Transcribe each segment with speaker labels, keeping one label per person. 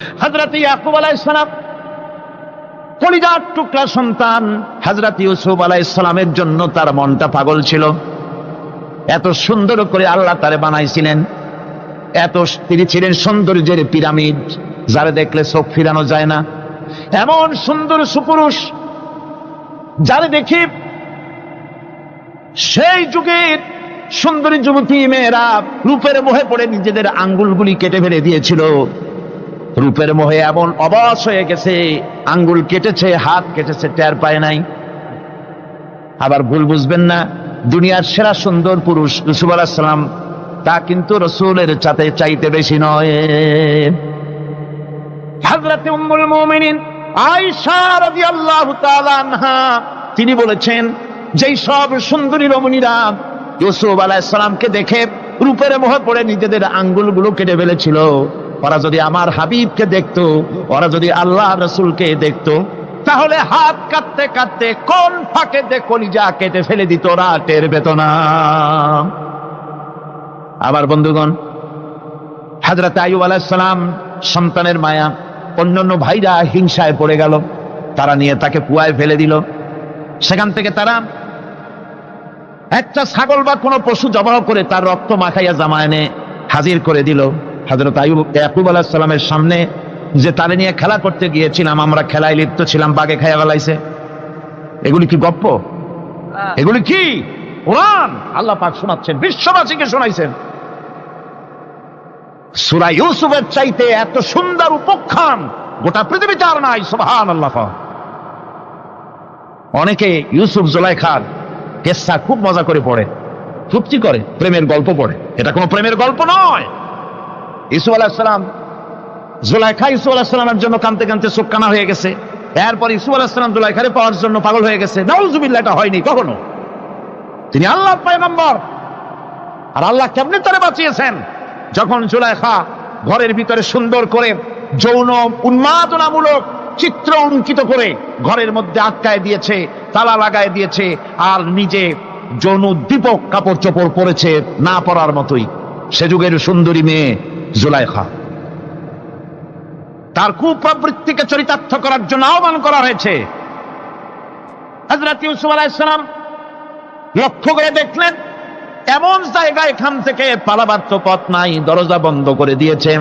Speaker 1: হযরত ইয়াকুব আলাইহিস সালাম কলিজার টুকরা সন্তান হযরত ইউসুফ আলাইহিস সালামের জন্য তার মনটা পাগল ছিল। এত সুন্দর করে আল্লাহ তারে বানাইছিলেন, এত তিনি ছিলেন সৌন্দর্যের পিরামিড, যারা দেখলে চোখ ফিরানো যায় না। এমন সুন্দর সুপুরুষ যারা দেখি সেই যুগের সুন্দরী যুবতী মেয়েরা রূপের মোহে পড়ে নিজেদের আঙ্গুলগুলি কেটে ফেলে দিয়েছিল। রূপের মোহে এমন অবশ হয়ে গেছে, আঙ্গুল কেটেছে, হাত কেটেছে, টের পায় নাই। আবার ভুল বুঝবেন না, দুনিয়ার সেরা সুন্দর পুরুষ ইউসুফ আলাইহিস সালাম, তা কিন্তু রাসূলের চাইতে বেশি নয়। হযরত উম্মুল মুমিনিন আয়েশা রাদিয়াল্লাহু তাআলা আনহা তিনি বলেছেন, যেই সব সুন্দরী রমণীরা ইউসুফ আলাইহিস সালামকে দেখে রূপের মোহে পড়ে নিজেদের আঙ্গুলগুলো কেটে ফেলেছিল, ওরা যদি আমার হাবিবকে দেখতো, ওরা যদি আল্লাহ রাসূলকে দেখতো, তাহলে হাত কাটতে কাটতে কোন ফাঁকে কলিজা কেটে ফেলে দিত, ওরা টের পেত না। আবার বন্ধুগণ, হযরত আইয়ুব আলাইহিস সালাম সন্তানের মায়া, অন্যান্য ভাইরা হিংসায় পড়ে গেল, তারা নিয়ে তাকে কুয়ায় ফেলে দিল। সেখান থেকে তারা একটা ছাগল বা কোনো পশু জবাহ করে তার রক্ত মাখাইয়া জামায়ানে হাজির করে দিল। হযরত ইয়াকুব আলাইহিস সালামের সামনে যে তারে নিয়ে খেলা করতে গিয়েছিলাম, আমরা খেলায় লিপ্ত ছিলাম, বাগে খাইয়া ফেলাইছে। এগুলি কি গপ্প? এগুলি কি কোরআন? আল্লাহ পাক শোনাচ্ছেন, বিশ্ববাসীকে শোনাইছেন। সূরা ইউসুফের চাইতে এত সুন্দর উপাখ্যান গোটা পৃথিবীতে আর নাই। সুবহানাল্লাহ। অনেকে ইউসুফ জুলাইখার কেসা খুব মজা করে পড়ে, তৃপ্তি করে, প্রেমের গল্প পড়ে। এটা কোনো প্রেমের গল্প নয়। ইউসুফ আলাইহিস সালাম, জুলাইখা ইউসুফ আলাইহিস সালামের জন্য কাঁদতে কাঁদতে চোখ কানা হয়ে গেছে। এরপর ইউসুফ আলাইহিস সালাম জুলাইখারে পাওয়ার জন্য পাগল হয়ে গেছে। নাউজুবিল্লাহ, এটা হয়নি কখনো। তিনি আল্লাহর পয়গম্বর, আর আল্লাহ কেমনে তারে বাঁচিয়েছেন? যখন জুলাইখা ঘরের ভিতরে সুন্দর করে যৌন উন্মাদনামূলক চিত্র অঙ্কিত করে ঘরের মধ্যে আটকায় দিয়েছে, তালা লাগায় দিয়েছে, আর নিজে যৌন উদ্দীপক কাপড় চোপড় পরেছে না পরার মতোই। সে যুগের সুন্দরী মেয়ে জুলাইখা, তার কুপ্রবৃত্তিকে চরিতার্থ করার জন্য আহ্বান করা হয়েছে। হযরত ইউসুফ আলাইহিস সালাম লক্ষ্য করে দেখলেন এমন জায়গায় এখান থেকে পালাবার তো পথ নাই, দরজা বন্ধ করে দিয়েছে।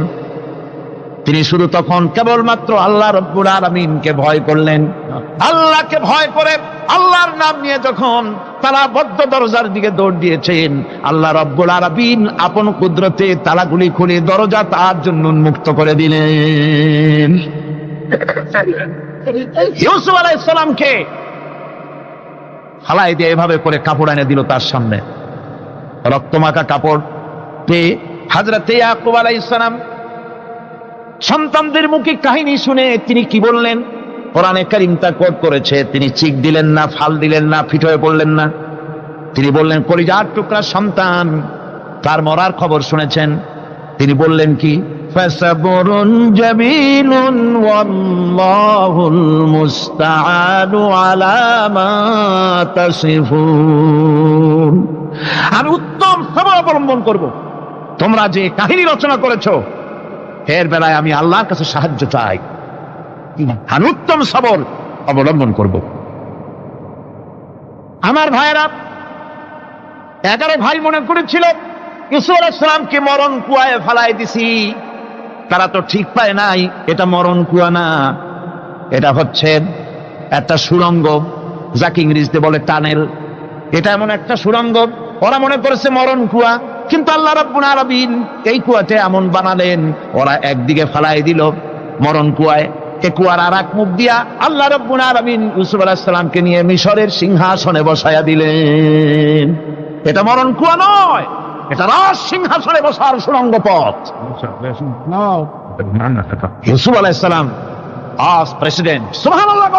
Speaker 1: তিনি শুধু তখন কেবলমাত্র আল্লাহ রাব্বুল আলামিনকে ভয় করলেন। আল্লাহকে ভয় করে আল্লাহর নাম নিয়ে যখন তালাবদ্ধ দরজার দিকে দৌড় দিয়েছেন, আল্লাহ রাব্বুল আলামিন আপন কুদরতে তালাগুলি খুলে দরজা তার জন্য উন্মুক্ত করে দিলেন। ইউসুফ আলাইহিস সালামকে ফালাই দিয়ে এভাবে করে কাপড় এনে দিল তার সামনে, রক্তমাখা কাপড় পেয়ে হযরত ইয়াকুব আলাইহিস সালাম সন্তানদের মুখে কাহিনী শুনে তিনি কি বললেন? কোরআনে কারীম তা কোট করেছে। তিনি চিক দিলেন না, ফাল দিলেন না, ফিট হয়ে পড়লেন না। তিনি বললেন, কলিজার টুকরা সন্তান তার মরার খবর শুনেছেন। তিনি বললেন কি? ফাসাবরুন জামিলুন ওয়াল্লাহুল মুস্তাআনু আলা মা তাসিফুন। আমি উত্তম সবর অবলম্বন করব। তোমরা যে কাহিনী রচনা করেছো এর বেলায় আমি আল্লাহর কাছে সাহায্য চাই। আমি উত্তম সবর অবলম্বন করব। আমার ভাইয়েরা, 11 ভাই মনে করেছিল ইউসুফ আলাইহিস সালামকে মরণ কুয়ায় ফেলাই দিছি। তারা তো ঠিক পায় নাই এটা মরণ কুয়া না, এটা হচ্ছে একটা সুড়ঙ্গ, যাকে ইংরেজিতে বলে টানেল। এটা এমন একটা সুড়ঙ্গ, ওরা মনে করেছে মরণ কুয়া। কিন্তু আল্লাহ রাব্বুল আলামিন এই কুয়াতে এমন বানালেন, ওরা একদিকে ফেলাই দিল মরণ কুয়ায়, এই কুয়ার আর এক মুখ দিয়া আল্লাহ রাব্বুল আলামিন ইউসুফ আলাইহিস সালামকে নিয়ে মিশরের সিংহাসনে বসায়া দিলেন। এটা মরণ কুয়া নয়, এটা রাজ সিংহাসনে বসার সুড়ঙ্গ পথ। ইউসুফ আলাইহিস সালাম আজ প্রেসিডেন্ট। সুবহানাল্লাহ,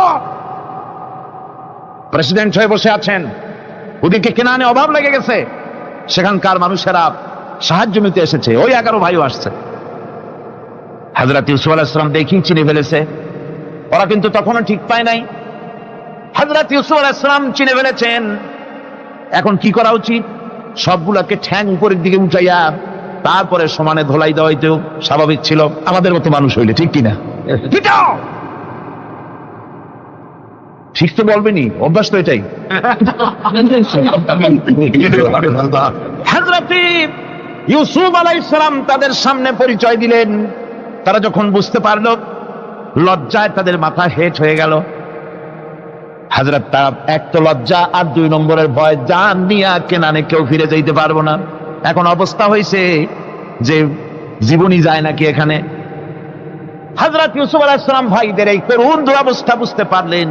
Speaker 1: প্রেসিডেন্ট হয়ে বসে আছেন। ওদিকে কেনানে অভাব লেগে গেছে, সেখানকার মানুষেরা সাহায্য নিতে এসেছে। ওই 11 ভাইও আসছে। হযরত ইউসুফ আলাইহিস সালাম দেখেই চিনে ফেলেছে। ওরা কিন্তু তখনও ঠিক পায় নাই। হযরত ইউসুফ আলাইহিস সালাম চিনে ফেলেছেন। এখন কি করা উচিত? সবগুলোকে ঠ্যাং উপরের দিকে উঠাইয়া তারপরে সমানে ধোলাই দেওয়াইতেও স্বাভাবিক ছিল, আমাদের মতো মানুষ হইলে, ঠিক কিনা? পিটাও, ঠিক তো বলবেনি, অভ্যাস তো এটাই। হযরত ইউসুফ আলাইহিস সালাম তাদের সামনে পরিচয় দিলেন। তারা যখন বুঝতে পারলো, লজ্জায় তাদের মাথা হেট হয়ে গেল। হযরত তারা এক তো লজ্জা, আর 2 নম্বরের ভয়, জান নিয়া কেনানে কেউ ফিরে যাইতে পারবো না। এখন অবস্থা হয়েছে যে জীবনই যায় নাকি এখানে। হযরত ইউসুফ আলাইহিস সালাম ভাইদের এই করুণ দুরবস্থা বুঝতে পারলেন,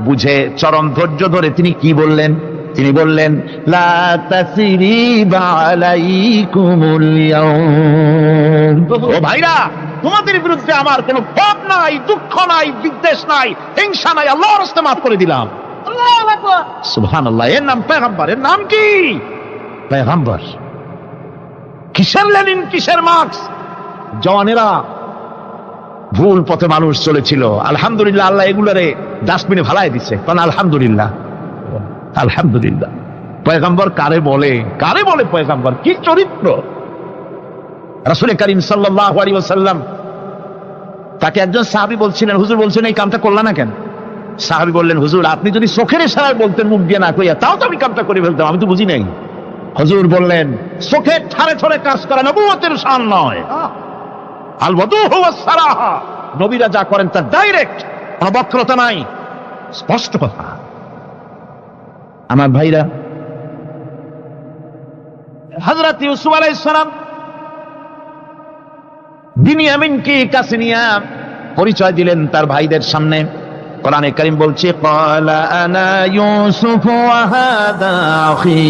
Speaker 1: বুঝে চরম ধৈর্য ধরে তিনি কি বললেন? তিনি বললেন, লা তাসরিবা আলাইকুমুল ইয়াউম। ও ভাইরা, তোমাদের বিরুদ্ধে আমার কোনো ক্ষোভ নাই, দুঃখ নাই, বিদ্বেষ নাই, হিংসা নাই, আল্লাহর রাস্তায় মাফ করে দিলাম। আল্লাহু আকবার, সুবহানাল্লাহ। এর নাম পয়গম্বর। এর নাম কি? পয়গম্বর। কিসের লেনিন, কিসের মার্কস? জওয়ানেরা, ভুল পথে মানুষ চলেছিল, আলহামদুলিল্লাহ আল্লাহ এগুলারে ডাস্টবিনে ফালাই দিছে। কারণ আলহামদুলিল্লাহ, আলহামদুলিল্লাহ। পয়গম্বর কারে বলে? কারে বলে পয়গম্বর? কি চরিত্র! রাসূল করিম সাল্লাল্লাহু আলাইহি ওয়াসাল্লাম তাকে একজন সাহাবী বলছিলেন, হুজুর বলছেন এই কামটা করলা না কেন? সাহাবী বললেন, হুজুর আপনি যদি চোখের ইশারায় বলতেন, মুখ দিয়ে না কইয়া, তাও তো আমি কামটা করে ফেলতাম, আমি তো বুঝি নাই। হুজুর বললেন, চোখের ঠারে ঠারে কাজ করা নবুয়তের শান নয়। আল ওয়াদুহু ওয়াস সারাহা, নবীরা যা করেন তা ডাইরেক্ট, কোনো বক্রতা নাই, স্পষ্ট কথা। আমার ভাইরা, হযরত ইউসুফ আলাইহিস সালাম বিনিয়ামিনকে কাছে নিয়ে পরিচয় দিলেন তার ভাইদের সামনে। কোরআনে কারীম বলছে, ক্বালা আনা ইউসুফ ওয়া হাদা আখি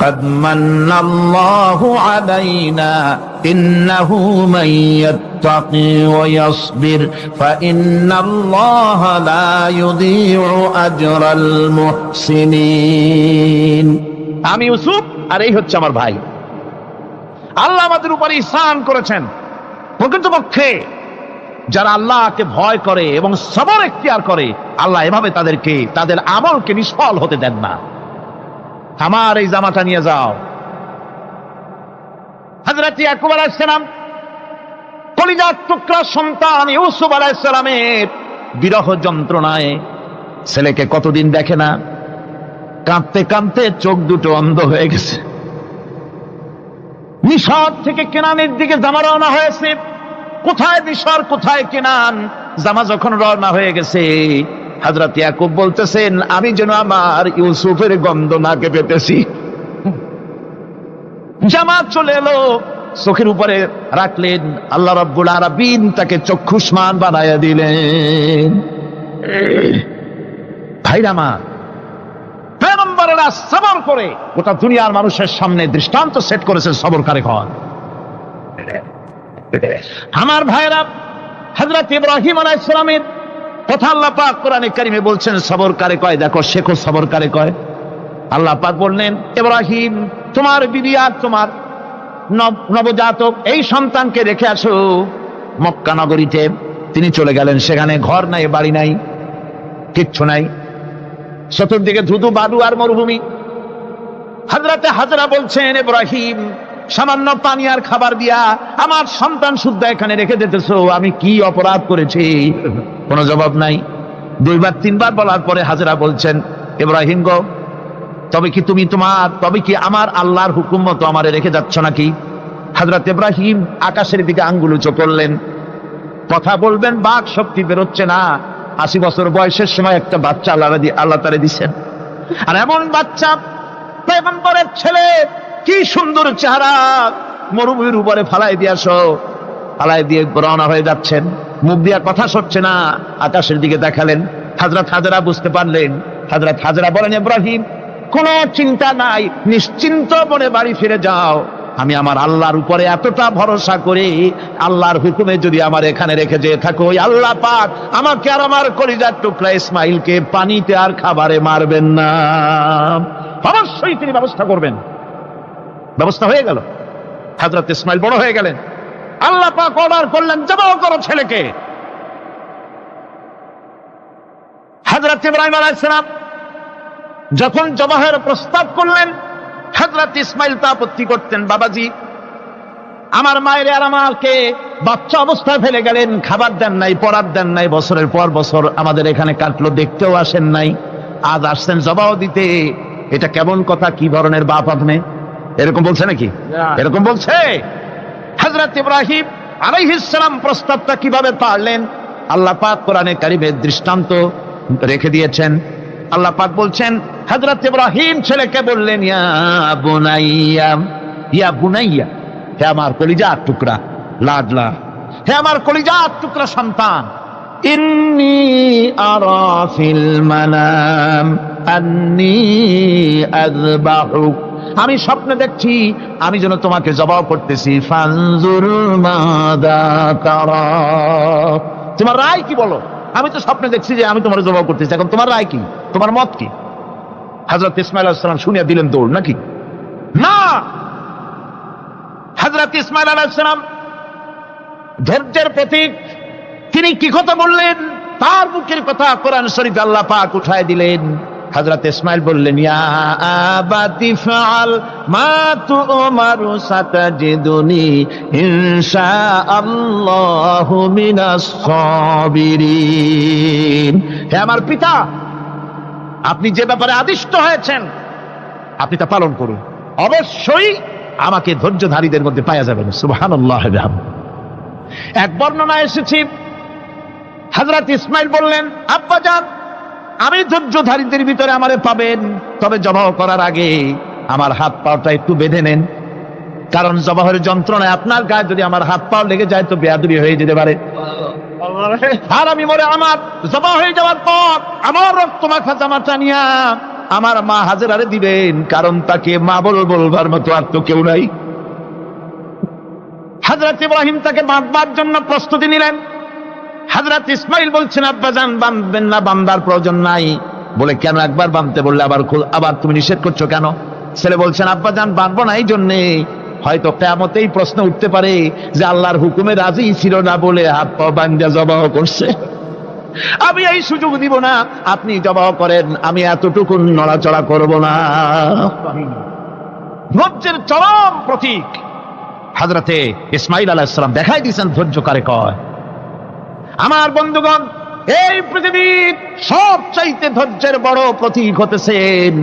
Speaker 1: قد من الله علينا إنه من يتقي ويصبر فإن الله لا يضيع أجر المحسنين। আমি ইউসুফ, আর এই হচ্ছে আমার ভাই। আল্লাহ আমাদের উপর ইহসান করেছেন। প্রকৃতপক্ষে যারা আল্লাহকে ভয় করে এবং সবর এখতিয়ার করে, আল্লাহ এভাবে তাদেরকে, তাদের আমলকে নিষ্ফল হতে দেন না। আমার এই জামাটা নিয়ে যাও। হযরত ইয়াকুব আলাইহিস সালাম, কলিজার টুকরা সন্তান ইউসুফ আলাইহিস সালামের বিরহ যন্ত্রণায় ছেলেকে কতদিন দেখে না, কাঁদতে কাঁদতে চোখ দুটো অন্ধ হয়ে গেছে। মিশর থেকে কেনানের দিকে জামা রওনা হয়েছে। কোথায় মিশর, কোথায় কেনান? জামা যখন রওনা হয়ে গেছে, হযরত ইয়াকুব বলতেছেন, আমি যেন আমার ইউসুফের গন্ধ নাকে পেতেছি। জামা চলে এলো, চোখের উপরে রাখলেন, আল্লাহ রাব্বুল আলামিন তাকে চক্ষুষ্মান বানায়া দিলেন। ভাইরা আমার, পয়গম্বরেরা সবর করে গোটা দুনিয়ার মানুষের সামনে দৃষ্টান্ত সেট করেছে সবরকারী হন। আমার ভাইরা, হযরত ইব্রাহিম আলাইহিস সালামের কথা আল্লাহ পাক কোরআনে কারিমে বলছেন, সবর কারে কয় দেখো, শেখো সবর কারে কয়। আল্লাহ পাক বললেন, ইব্রাহিম তোমার বিবি আর তোমার নবজাতক এই সন্তানকে রেখে আসো মক্কা নগরীতে। তিনি চলে গেলেন, সেখানে ঘর নাই, বাড়ি নাই, কিচ্ছু নাই, চতুর্দিকে ধুধু বালু আর মরুভূমি। হযরতে হাজরা বলছেন, ইব্রাহিম সামান্য পানি আর খাবার দিয়া আমার সন্তান শুদ্ধ এখানে রেখে যেতেছো, আমি কি অপরাধ করেছি? কোনো জবাব নাই। 2বার 3বার বলার পরে হাজরা বলছেন, ইব্রাহিম গো, তবে কি আমার আল্লাহর হুকুম মতো আমারে রেখে যাচ্ছ নাকি? হযরত ইব্রাহিম আকাশের দিকে আঙ্গুল উঁচু করলেন। কথা বলবেন, বাক শক্তি বেরোচ্ছে না। 80 বছর বয়সের সময় একটা বাচ্চা আল্লাহ তারে দিচ্ছেন, আর এমন বাচ্চা, পয়গম্বরের ছেলে, কি সুন্দর চেহারা, মরুভূমির উপরে ফালাই দিয়ে রওনা হয়ে যাচ্ছেন, মুখ দিয়া কথা সরছে না, আকাশের দিকে দেখালেন। হযরত হাজরা বুঝতে পারলেন। হযরত হাজরা বলেন, ইব্রাহিম কোনো চিন্তা নাই, নিশ্চিন্ত মনে বাড়ি ফিরে যাও। আমি আমার আল্লাহর উপরে এতটা ভরসা করি, আল্লাহর হুকুমে যদি আমার এখানে রেখে যেয়ে থাকো, আল্লাহ পাক আমাকে আর আমার কলিজার টুকরা ইসমাইলকে পানিতে আর খাবারে মারবেন না, অবশ্যই তিনি ব্যবস্থা করবেন। ব্যবস্থা হয়ে গেল। হযরত ইসমাইল বড় হয়ে গেলেন। আল্লাহ পাক অর্ডার করলেন, জবাহ করো ছেলেকে। হযরত ইব্রাহিম আলাইহিস সালাম যখন জবাহের প্রস্তাব করলেন, হযরত ইসমাইল তা আপত্তি করতেন, বাবাজি আমার মায়ের আর আমাকে বাচ্চা অবস্থায় ফেলে গেলেন, খাবার দেন নাই, পড়ার দেন নাই, বছরের পর বছর আমাদের এখানে কাটলো, দেখতেও আসেন নাই, আজ আসছেন জবাব দিতে। এটা কেমন কথা? কি ধরনের বাপ আপনি? এরকম বলছে নাকি? এরকম বলছে? হযরত ইব্রাহিম আলাইহিস সালাম প্রস্তাবটা কিভাবে পারলেন? আল্লাহ পাক কোরআনে কারিমে দৃষ্টান্ত রেখে দিয়েছেন। আল্লাহ পাক বলছেন, হযরত ইব্রাহিম ছেলেকে বললেন, ইয়া বুনাইয়া, ইয়া বুনাইয়া, হে আমার কলিজার টুকরা, লাডলা, হে আমার কলিজার টুকরা সন্তান, ইন্নী আরা ফিল মানাম আন্নী আযবাহুক, আমি স্বপ্নে দেখছি আমি যেন তোমাকে জবাব করতেছি, ফানজুর মাযা তারা, তোমার রায় কি বলো? আমি তো স্বপ্নে দেখছি যে আমি তোমার জবাব করতেছি, এখন তোমার রায় কি, তোমার মত কি? হযরত ইসমাঈল আলাইহিস সালাম শুনিয়া দিলেন দৌড়, নাকি? না, হযরত ইসমাঈল আলাইহিস সালাম ধৈর্যের প্রতীক, তিনি কি কথা বললেন? তার মুখের কথা কোরআন শরীফে আল্লাহ পাক উঠায় দিলেন। হযরত ইসমাঈল বললেন, ইয়া আবাতি ফাআল মা তুমারু সাতাজিদুনি ইনশাআল্লাহু মিনাস সাবিরিন, হে আমার পিতা, আপনি যে ব্যাপারে আদিষ্ট হয়েছেন আপনি তা পালন করুন, অবশ্যই আমাকে ধৈর্যধারীদের মধ্যে পাওয়া যাবেন। সুবহানাল্লাহ। এক বর্ণনায় এসেছে, হযরত ইসমাঈল বললেন, আব্বাজান, আমি ধৈর্যধারীদের ভিতরে আমারে পাবেন, তবে জবাহ করার আগে আমার হাত পাটা একটু বেঁধে নেন, কারণ জবাহের যন্ত্রণায় আপনার গায়ে যদি আমার হাত পা লেগে যায় তো বেয়াদবি হয়ে যেতে পারে। আর আমি মরে আমার জবাহ হয়ে যাওয়ার পর আমার রক্ত মাখা জামাটা নিয়া আমার মা হাজেরারে দিবেন, কারণ তাকে মা বলবার মতো আর তো কেউ নাই। হযরত ইব্রাহিম তাকে বাঁধবার জন্য প্রস্তুতি নিলেন। হযরত ইসমাঈল বলছেন, আব্বাজান, বাঁধবেন না, বাঁধার প্রয়োজন নাই। বলে, কেন? একবার বাঁধতে বললে আবার তুমি নিষেধ করছো কেন? ছেলে বলছেন, আব্বাজান, বাঁধবো না এই জন্যে, হয়তো কিয়ামতেই প্রশ্ন উঠতে পারে যে আল্লাহর হুকুমে রাজি ছিল না বলে হাত পা বাঁধা জবাহ করছে, আমি এই সুযোগ দিব না, আপনি জবাহ করেন, আমি এতটুকু নড়াচড়া করব না। ধৈর্যের চরম প্রতীক হযরতে ইসমাঈল আলাইহিস সালাম দেখাই দিয়েছেন ধৈর্য কারে কয়। আমার বন্ধুগণ, এই পৃথিবীর সবচাইতে ধৈর্যের বড় প্রতীক হতেছেন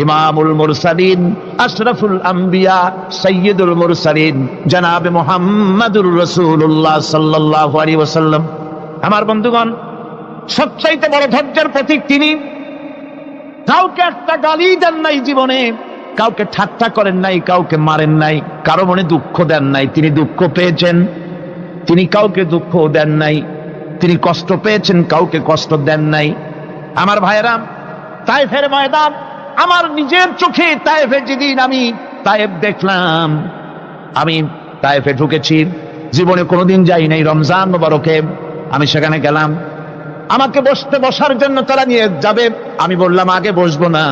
Speaker 1: ইমামুল মুরসালিন, আশরাফুল আম্বিয়া, সাইয়্যিদুল মুরসালিন, জনাবে মুহাম্মাদুর রাসূলুল্লাহ সাল্লাল্লাহু আলাইহি ওয়াসাল্লাম। আমার বন্ধুগণ, সবচাইতে বড় ধৈর্যের প্রতীক তিনি। কাউকে একটা গালি দেন নাই জীবনে, কাউকে ঠাট্টা করেন নাই, কাউকে মারেন নাই, কারো মনে দুঃখ দেন নাই। তিনি দুঃখ পেয়েছেন, তিনি কাউকে দুঃখ দেন নাই। তিনি কষ্ট পেয়েছেন, কাউকে কষ্ট দেন নাই। আমার ভাইয়েরা, তায়েফের ময়দান, আমার নিজের চোখে তায়েফে যেদিন আমি তায়েফ দেখলাম, আমি তায়েফে ঢুকেছি, জীবনে কোনোদিন যাই নাই। রমজান মোবারকে আমি সেখানে গেলাম, আমাকে বসার জন্য তারা নিয়ে যাবে। আমি বললাম, আগে বসবো না,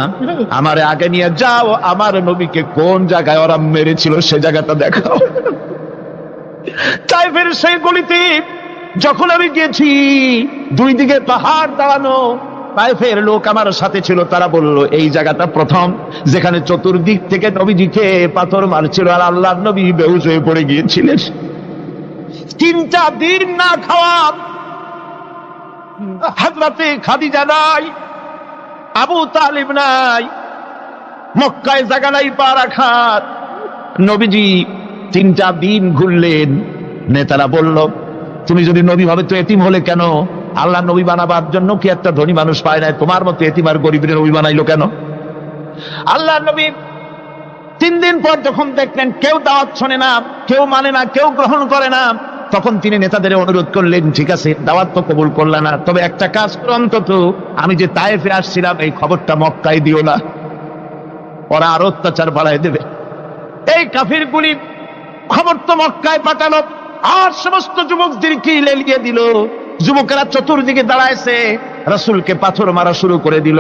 Speaker 1: আমারে আগে নিয়ে যাও, আমার নবীকে কোন জায়গায় ওরা মেরেছিল সে জায়গাটা দেখাও। তায়েফের সেই গলিতে যখন আমি গেছি, দুই দিকে পাহাড় দাঁড়ানো, তায়েফের লোক আমার সাথে ছিল, তারা বলল, এই জায়গাটা প্রথম যেখানে চতুর্দিক থেকে নবীজিকে পাথর মারছিল আর আল্লাহর নবী বেহুশ হয়ে পড়ে গিয়েছিলেন। 3টা দিন না খাওয়া, হযরতে খাদিজা নাই, আবু তালিব নাই, মক্কায় জায়গা নাই পা রাখার। নবীজি 3টা দিন ঘুরলেন। নেতারা বলল, তুমি যদি নবী ভাবে তো এতিম হলে কেন? আল্লাহ নবী বানাবার জন্য কি একটা ধনী মানুষ পায় নাই? তোমার মতো এতিম আর গরিবের নবী বানাইলো কেন? আল্লাহ নবী 3 দিন পর যখন দেখলেন কেউ দাওয়াত শোনে না, কেউ মানে না, কেউ গ্রহণ করে না, তখন তিনি নেতাদের অনুরোধ করলেন, ঠিক আছে, দাওয়াত তো কবুল করলে না, তবে একটা কাজ করো, অন্তত আমি যে তায়েফে আসছিলাম এই খবরটা মক্কায় দিও না, ওরা আরো অত্যাচার বাড়ায় দেবে। এই কাফিরগুলি খবর তো মক্কায় পাঠালো, আর সমস্ত যুবকদেরকে লেলিয়ে দিল। যুবকেরা চতুর্দিকে দাঁড়াইছে, রাসূলকে পাথর মারা শুরু করে দিল।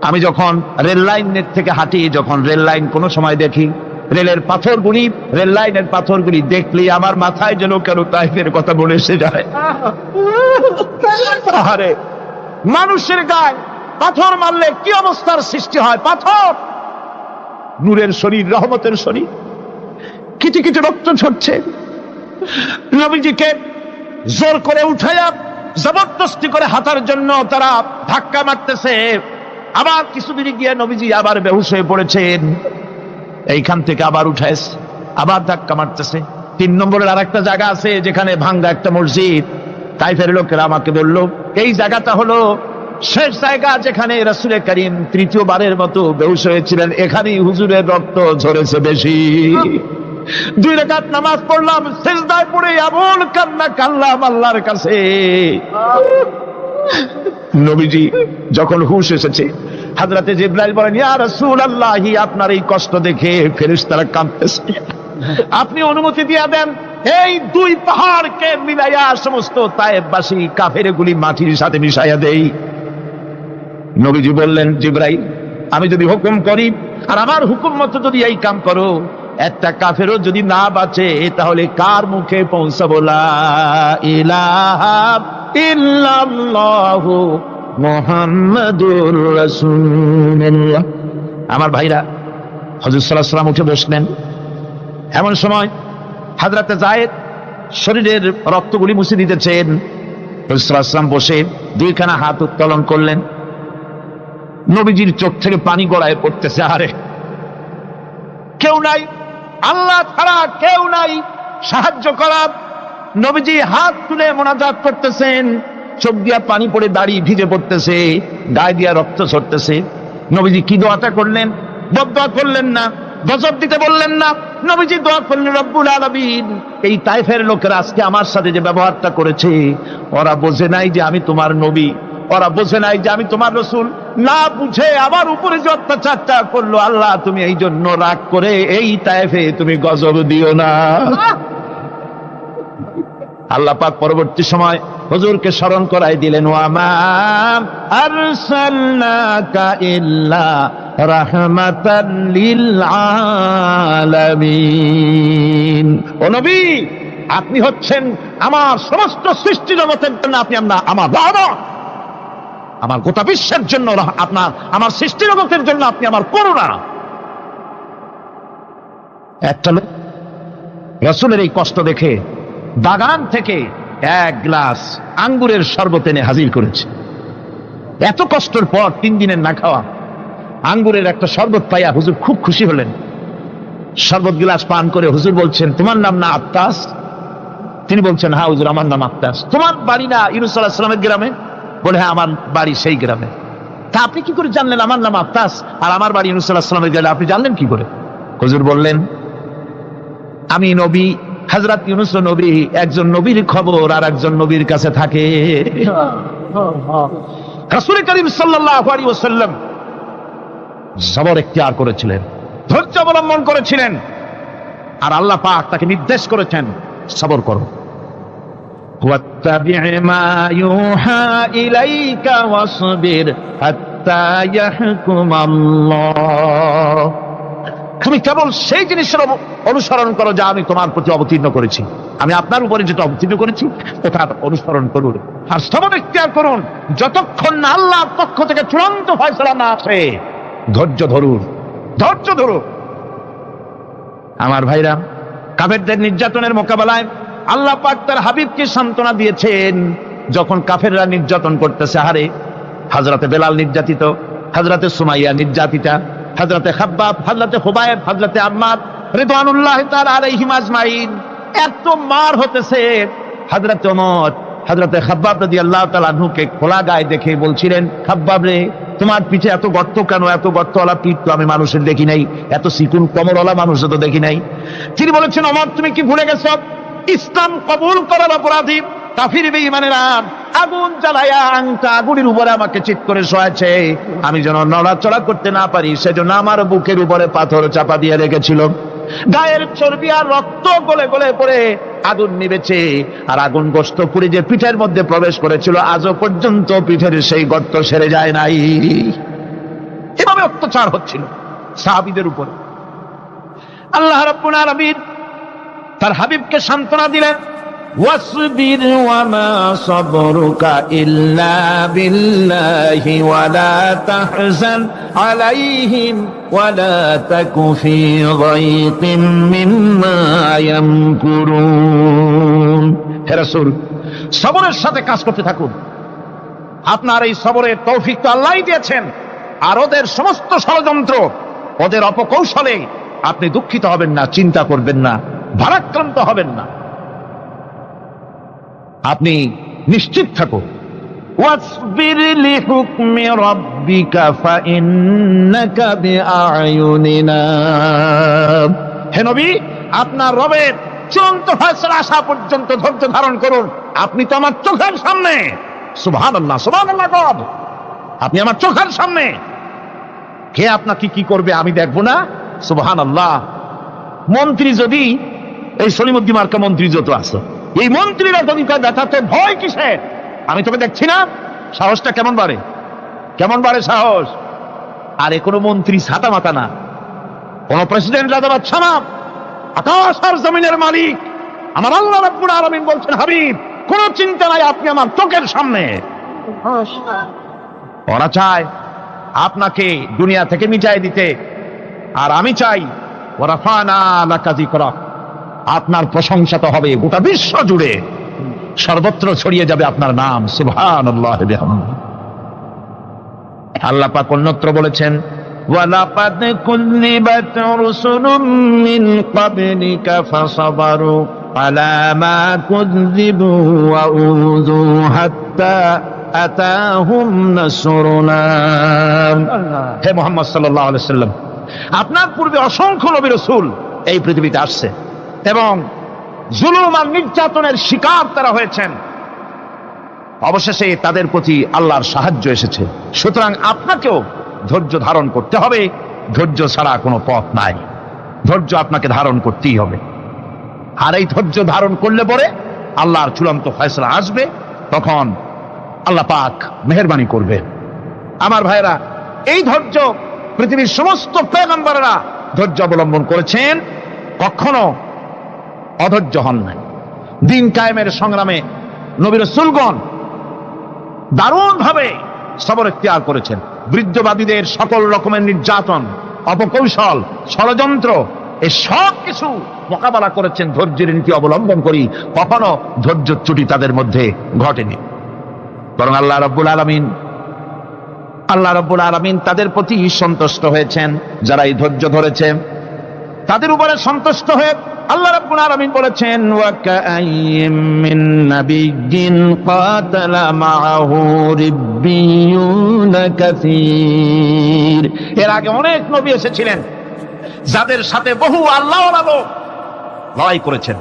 Speaker 1: আমি যখন রেল লাইনের থেকে হাঁটি, যখন রেল লাইন কোনো সময় দেখি, রেলের পাথরগুলি, রেল লাইনের পাথরগুলি দেখলে আমার মাথায় যেন কেন তায়েফের কথা বলে এসে যায়। আরে মানুষের গায়ে পাথর মারলে কি অবস্থার সৃষ্টি হয়? পাথর নূরের শরীর, রহমতের শরীর, কিটি কিটি রক্ত ঝরছে। নবীজিকে জোর করে উঠাইয়া জবরদস্তি করে হাঁটার জন্য তারা ধাক্কা মারতেছে। আবার কিছুদিন গিয়ে নবীজি আবার বেহুশ হয়ে পড়েছেন। এইখান থেকে আবার উঠাইছে, আবার ধাক্কা মারতেছে। 3 নম্বরের আর একটা জায়গা আছে যেখানে ভাঙ্গা একটা মসজিদ। তাইফের লোকেরা আমাকে বলল এই জায়গাটা হলো শেষ জায়গা যেখানে রাসূল করিম তৃতীয়বারের মতো বেহুশ হয়েছিলেন। এখানেই হুজুরের রক্ত ঝরেছে বেশি। 2 রাকাত নামাজ পড়লাম, সিজদায় পড়ে এমন কান্না কাঁদলাম আল্লাহর কাছে। নবীজি যখন হুঁশ এসেছে, হযরতে জিবরাইল বলেন, ইয়া রাসূলুল্লাহ, আপনার এই কষ্ট দেখে ফেরেশতারা কাঁদতেছে, আপনি অনুমতি দিয়ে দেন এই 2 পাহাড়কে মিলাইয়া সমস্ত তায়েফবাসী কাফেরগুলি মাটির সাথে মিশাইয়া দেই। নবীজি বললেন, জিবরাইল, আমি যদি হুকুম করি আর আমার হুকুম মতো যদি এই কাম করো, একটা কাফেরও যদি না বাঁচে তাহলে কার মুখে পৌঁছাবো লা ইলাহা ইল্লাল্লাহু মুহাম্মাদুর রাসূলুল্লাহ। আমার ভাইরা, হুজুর সাল্লাল্লাহু আলাইহি ওয়াসাল্লাম উঠে বসলেন। এমন সময় হযরতে যায়েদ শরীরের রক্তগুলি মুছে দিতেছেন। হুজুর সাল্লাল্লাহু আলাইহি ওয়াসাল্লাম বসে 2খানা হাত উত্তোলন করলেন। নবীজির চোখ থেকে পানি গড়ায় পড়তেছে। আরে কেউ নাই, আল্লাহ ছাড়া কেউ নাই সাহায্য করার। নবীজি হাত তুলে মোনাজাত করতেছেন, চোখ দিয়া পানি পড়ে দাড়ি ভিজে পড়তেছে, গায়ে দিয়া রক্ত ঝরতেছে। নবীজি কি দোয়াটা করলেন? বদদোয়া করলেন না, গজব দিতে বললেন না। নবীজি দোয়া করলেন, রব্বুল আলামিন, এই তায়েফের লোকেরা আজকে আমার সাথে যে ব্যবহারটা করেছে, ওরা বোঝে নাই যে আমি তোমার নবী, ওরা বোঝে নাই যে আমি তোমার রাসূল। না বুঝে আমার উপরে যে অত্যাচারটা করলো, আল্লাহ তুমি এই জন্য রাগ করে এই তায়েফে তুমি গজব দিও না। আল্লাহ পাক পরবর্তী সময় হুজুরকে স্মরণ করাই দিলেন, ওয়া মা আরসালনাকা ইল্লা রাহমাতাল লিল আলামিন। ও নবী, আপনি হচ্ছেন আমার সমস্ত সৃষ্টি জগতের জন্য, আপনি আমার রহমত, আমার গোটা বিশ্বের জন্য আপনার, আমার সৃষ্টি জগতের জন্য আপনি আমার করুণা। একটা লোক রাসূলের এই কষ্ট দেখে বাগান থেকে 1 গ্লাস আঙ্গুরের শরবত এনে হাজির করেছে। এত কষ্টের পর 3 দিনের না খাওয়া আঙ্গুরের একটা শরবত পাইয়া হুজুর খুব খুশি হলেন। শরবত গ্লাস পান করে হুজুর বলছেন, তোমার নাম না আত্তাস? তিনি বলছেন, হ্যাঁ হুজুর, আমার নাম আত্তাস। তোমার বাড়ি না ইউনূস আলাইহিস সালামের গ্রামে? বলে, হ্যাঁ আমার বাড়ি সেই গ্রামে। তা আপনি কি করে জানলেন আমার নাম আত্তাস আর আমার বাড়ি ইউনূস আলাইহিস সালামের গ্রামে? আপনি জানলেন কি করে? হুজুর বললেন, আমি নবী, হযরত ইউনূস নবী, একজন নবীর খবর আর একজন নবীর কাছে থাকে। রাসূল করিম সাল্লাল্লাহু আলাইহি ওয়াসাল্লাম সবর ইখতিয়ার করেছিলেন, ধৈর্য অবলম্বন করেছিলেন, আর আল্লাহ পাক তাকে নির্দেশ করেছেন, সবর করো। ওয়াত্তাবি' মা ইউহা ইলাইকা ওয়াসবির হাত্তা ইয়াহকুমাল্লাহ। তুমি কেবল সেই জিনিসের অনুসরণ করো যা আমি তোমার প্রতি অবতীর্ণ করেছি। আমি আপনার উপরে যেটা অবতীর্ণ করেছি ওটার অনুসরণ করুন, আর সবর ইখতিয়ার করুন যতক্ষণ না আল্লাহর পক্ষ থেকে চূড়ান্ত ফয়সালা না আসে। ধৈর্য ধরুন, ধৈর্য ধরুন। আমার ভাইরা, কাফেরদের নির্যাতনের মোকাবেলায় আল্লাহ পাক তার হাবিবকে সান্ত্বনা দিয়েছেন। যখন কাফেররা নির্যাতন করতেছে, হারে হযরতে বেলাল নির্যাতিত, হযরতে সুমাইয়া নির্যাতিতা, হযরতে খাব্বাব, হযরতে খুবাইব, হযরতে আম্মার রিদওয়ানুল্লাহি তাআলা আলাইহিম আজমাইন, এত মার হতেছে। হযরতে ওমর হযরতে খাব্বাব রাদিয়াল্লাহু তাআলা আনহুকে খোলা গায়ে দেখে বলছিলেন, খাব্বাব রে, তোমার পিঠে এত গর্ত কেন? এত গর্তওয়ালা পিঠ তো আমি মানুষের দেখি নাই, এত চিকুন কোমরওয়ালা মানুষও তো দেখি নাই। তিনি বলেছেন, ওমর তুমি কি ভুলে গেছো? ইসলাম কবুল করার অপরাধী কাফির বেঈমানেরা আগুন জ্বালায়া আংটা আগুনের উপরে আমাকে চিৎ করে শোয়াছে। আমি যেন নড়াচড়া করতে না পারি সেজন্য আমার বুকের উপরে পাথর চাপা দিয়ে রেখেছিল। গায়ের চর্বি আর রক্ত গলে গলে পড়ে আগুন নিবেছে, আর আগুন গোশত পুড়ে যে পিঠের মধ্যে প্রবেশ করেছিল আজও পর্যন্ত পিঠের সেই গর্ত সেরে যায় নাই। এভাবে অত্যাচার হচ্ছিল সাহাবীদের উপরে। আল্লাহ রাব্বুল আলামিন তার হাবিবকে সান্ত্বনা দিলেন, واصبر وما صبرك إلا بالله ولا تحزن عليهم ولا تك في ضيق مما يمكرون হে রাসূল সবরের সাথে কাজ করতে থাকুন। আপনার এই সবরের তৌফিক তো আল্লাহই দিয়েছেন, আর ওদের সমস্ত ষড়যন্ত্র, ওদের অপকৌশলে আপনি দুঃখিত হবেন না, চিন্তা করবেন না, ভারাক্রান্ত হবেন না, আপনি নিশ্চিত থাকুন। ওয়াসবির লিহুকমি রাব্বিকা ফাইন্নাকা বিআয়ুনিনা। হে নবী, আপনার রবের চূড়ান্ত ফয়সালা আসা পর্যন্ত ধৈর্য ধারণ করুন। আপনি তো আমার চোখের সামনে। সুবহানাল্লাহ, সুবহানাল্লাহ। গড, আপনি আমার চোখের সামনে। কে আপনাকে কি করবে আমি দেখবো না? সুবহানাল্লাহ। মন্ত্রী যদি, এই সলিমুদ্দিন মার্কা মন্ত্রী যত আছে, এই মন্ত্রীরা যদি কয় ব্যথাতে ভয় কিসের, আমি তোকে দেখছি না, সাহসটা কেমন বাড়ে, কেমন বাড়ে সাহস। আর এ কোনো মন্ত্রী ছাতা মাতা না, কোন প্রেসিডেন্ট রাজা বাদশা না, আকাশ আর জমিনের মালিক আমার আল্লাহ রাব্বুল আলামিন বলছেন, হাবিব কোন চিন্তা নাই, আপনি আমার চোখের সামনে। ওরা চায় আপনাকে দুনিয়া থেকে মিটাই দিতে, আর আমি চাই ওয়ারাফানা লাকা যিকরাক, আপনার প্রশংসা তো হবে গোটা বিশ্ব জুড়ে, সর্বত্র ছড়িয়ে যাবে আপনার নাম। সুবহানাল্লাহ বিহামদিহি। আল্লাহ পাক অন্যত্র বলেছেন, ওয়ালাকাদ কুযযিবাত রুসুলুম মিন ক্বাবলিকা ফাসাবারু আলা মা কুযযিবু ওয়া উযু হাত্তা আতাহুম নাসরুনা। হে মুহাম্মদ সাল্লাল্লাহু আলাইহি ওয়াসাল্লাম, আপনার পূর্বে অসংখ্য নবী রাসূল এই পৃথিবীতে আসছে এবং জুলুম আর নির্যাতনের শিকার তারা হয়েছেন। অবশেষে তাদের প্রতি আল্লাহর সাহায্য এসেছে। সুতরাং আপনাকেও ধৈর্য ধারণ করতে হবে, ধৈর্য ছাড়া কোনো পথ নাই, ধৈর্য আপনাকে ধারণ করতেই হবে। আর এই ধৈর্য ধারণ করলে পরে আল্লাহর চূড়ান্ত ফয়সালা আসবে, তখন আল্লাহ পাক মেহেরবানি করবে। আমার ভাইরা, এই ধৈর্য পৃথিবীর সমস্ত পয়গম্বররা ধৈর্য অবলম্বন করেছেন, কখনো অধৈর্য হন নাই। দিন কায়েমের সংগ্রামে নবী রাসূলগণ দারুণ ভাবে সবর ইখতিয়ার করেছেন। বৃদ্ধবাদীদের সকল রকমের নির্যাতন, অপকৌশল, ষড়যন্ত্র, এই সব কিছু মোকাবেলা করেছেন ধৈর্যের নীতি অবলম্বন করি। কখনো ধৈর্যচ্যুতি তাদের মধ্যে ঘটেনি, বরং আল্লাহ রাব্বুল আলামিন তাদের প্রতি সন্তুষ্ট হয়েছেন। যারা এই ধৈর্য ধরেছে তাদের উপরে সন্তুষ্ট হয়ে আল্লাহ রাব্বুল আলামিন বলেছেন, ওয়া কাআইয়্যিম মিন নাবিয়্যিন কাতালা মাআহু রিব্বিয়ুনা কাসীর। এর আগে অনেক নবী এসেছিলেন যাদের সাথে বহু আল্লাহওয়ালা লোক লড়াই করেছেন।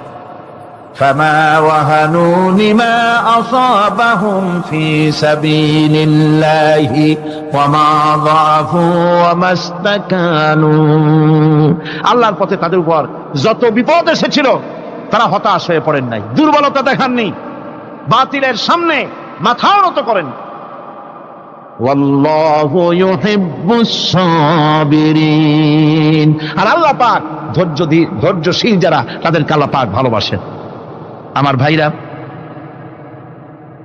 Speaker 1: ফামা ওয়াহানু লিমা আসাবাহুম ফি সাবিলিল্লাহি ওয়া মা যাআফু ওয়া মাস্তাকানু। আল্লাহর পথে তাদের উপর যত বিপদ এসেছিল তারা হতাশ হয়ে পড়েন নাই, দুর্বলতা দেখাননি, বাতিলের সামনে মাথা নত করেন। ওয়াল্লাহু ইউহিব্বুস সাবিরিন। আর আল্লাহ পাক ধৈর্যশীল যারা, তাদেরকে আল্লাহ পাক ভালোবাসেন। আমার ভাইরা,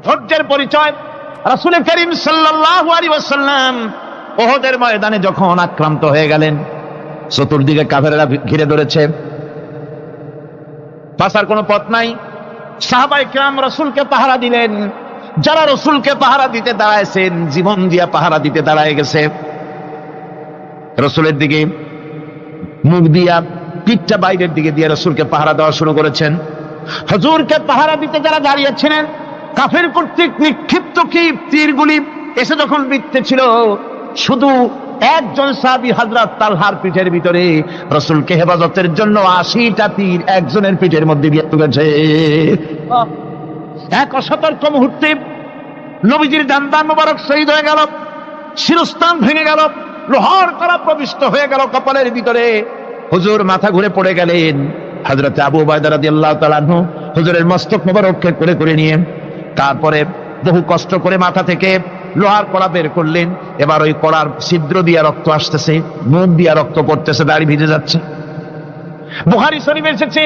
Speaker 1: ধৈর্যের পরিচয় রাসূল করিম সাল্লাল্লাহু আলাইহি ওয়াসাল্লাম উহুদের ময়দানে যখন আক্রান্ত হয়ে গেলেন, চতুর্দিকে কাফেররা ঘিরে ধরেছে, বাঁচার কোনো পথ নাই। সাহাবায়ে কিরাম রাসূলকে পাহারা দিলেন। যারা রাসূলকে পাহারা দিতে দাঁড়াইছেন, জীবন দিয়া পাহারা দিতে দাঁড়ায় গেছে, রাসূলের দিকে মুখ দিয়া, পিঠটা বাইরের দিকে দিয়ে রাসূলকে পাহারা দেওয়া শুরু করেছেন। হুজুরকে পাহারা দিতে যারা দাঁড়িয়েছিলেন, কাফের কর্তৃক নিক্ষিপ্ত কি তীরগুলি এসে যখন বিঁধতেছিল, শুধু একজন সাহাবী হযরত তালহার পিঠের ভিতরে রাসূলকে হেফাজতের জন্য 80টা তীর একজনের পিঠের মধ্যে দিয়ে ঢুকেছে। এক অসতর্ক মুহূর্তে নবীজির দান্দান মোবারক শহীদ হয়ে গেল, শিরস্থান ভেঙে গেল, লোহার কড়া প্রবিষ্ট হয়ে গেল কপালের ভিতরে। হুজুর মাথা ঘুরে পড়ে গেলেন। হযরত আবু উবাইদা রাদিয়াল্লাহু তাআলা আনহু হুজুরের মস্তক মোবারককে কোলে করে নিয়ে, তারপরে বহু কষ্ট করে মাথা থেকে লোহার কড়া বের করলেন। এবার ওই কড়ার ছিদ্র দিয়ে রক্ত আসতেছে, মুখ দিয়ে রক্ত পড়তেছে, দাড়ি ভিজে যাচ্ছে। বুখারী শরীফে এসেছে,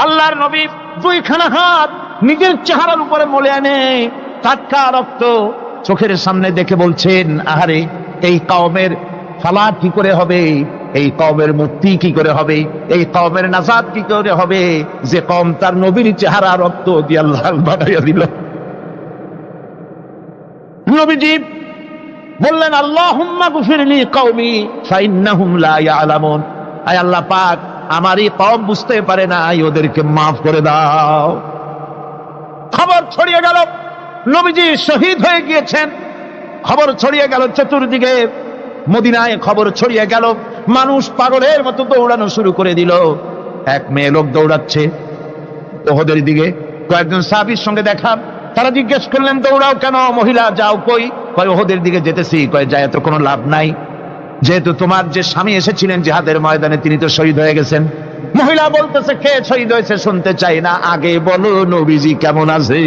Speaker 1: আল্লাহর নবী দুইখানা হাত নিজের চেহারার উপরে মলে আনে টাটকা রক্ত চোখের সামনে দেখে বলছেন, আহারে এই কওমের ফালাত কি করে হবে, এই কওমের মুক্তি কি করে হবে, এই কওমের নাজাত কি করে হবে, যে কওম তার নবীর চেহারা রক্ত দিয়ে লাল বানাইয়া দিল। নবীজি বললেন, আল্লাহুম্মা গফিরলি কওমি ফাইন্নাহুম লা ইয়ালামুন, আয় আল্লাহ পাক আমার এই কওম বুঝতে পারে না, ওদেরকে মাফ করে দাও। খবর ছড়িয়ে গেল নবীজি শহীদ হয়ে গিয়েছেন। খবর ছড়িয়ে গেল চতুর্দিকে, মদিনায় খবর ছড়িয়ে গেল, মানুষ পাগলের মতো দৌড়ানো শুরু করে দিল। এক মেয়ে লোক দৌড়াচ্ছে ওহদের দিকে, কয়েকজন সাহাবীর সঙ্গে দেখা, তারা জিজ্ঞেস করলেন দৌড়াও কেন, মহিলা যাও কই, কয় ওহদের দিকে যেতেছি। কয় যায় তো কোনো লাভ নাই, যেহেতু তোমার যে স্বামী এসেছিলেন জিহাদের ময়দানে তিনি তো শহীদ হয়ে গেছেন। মহিলা বলতেছে কে শহীদ হয়েছে শুনতে চাই না, আগে বলো নবীজি কেমন আছে।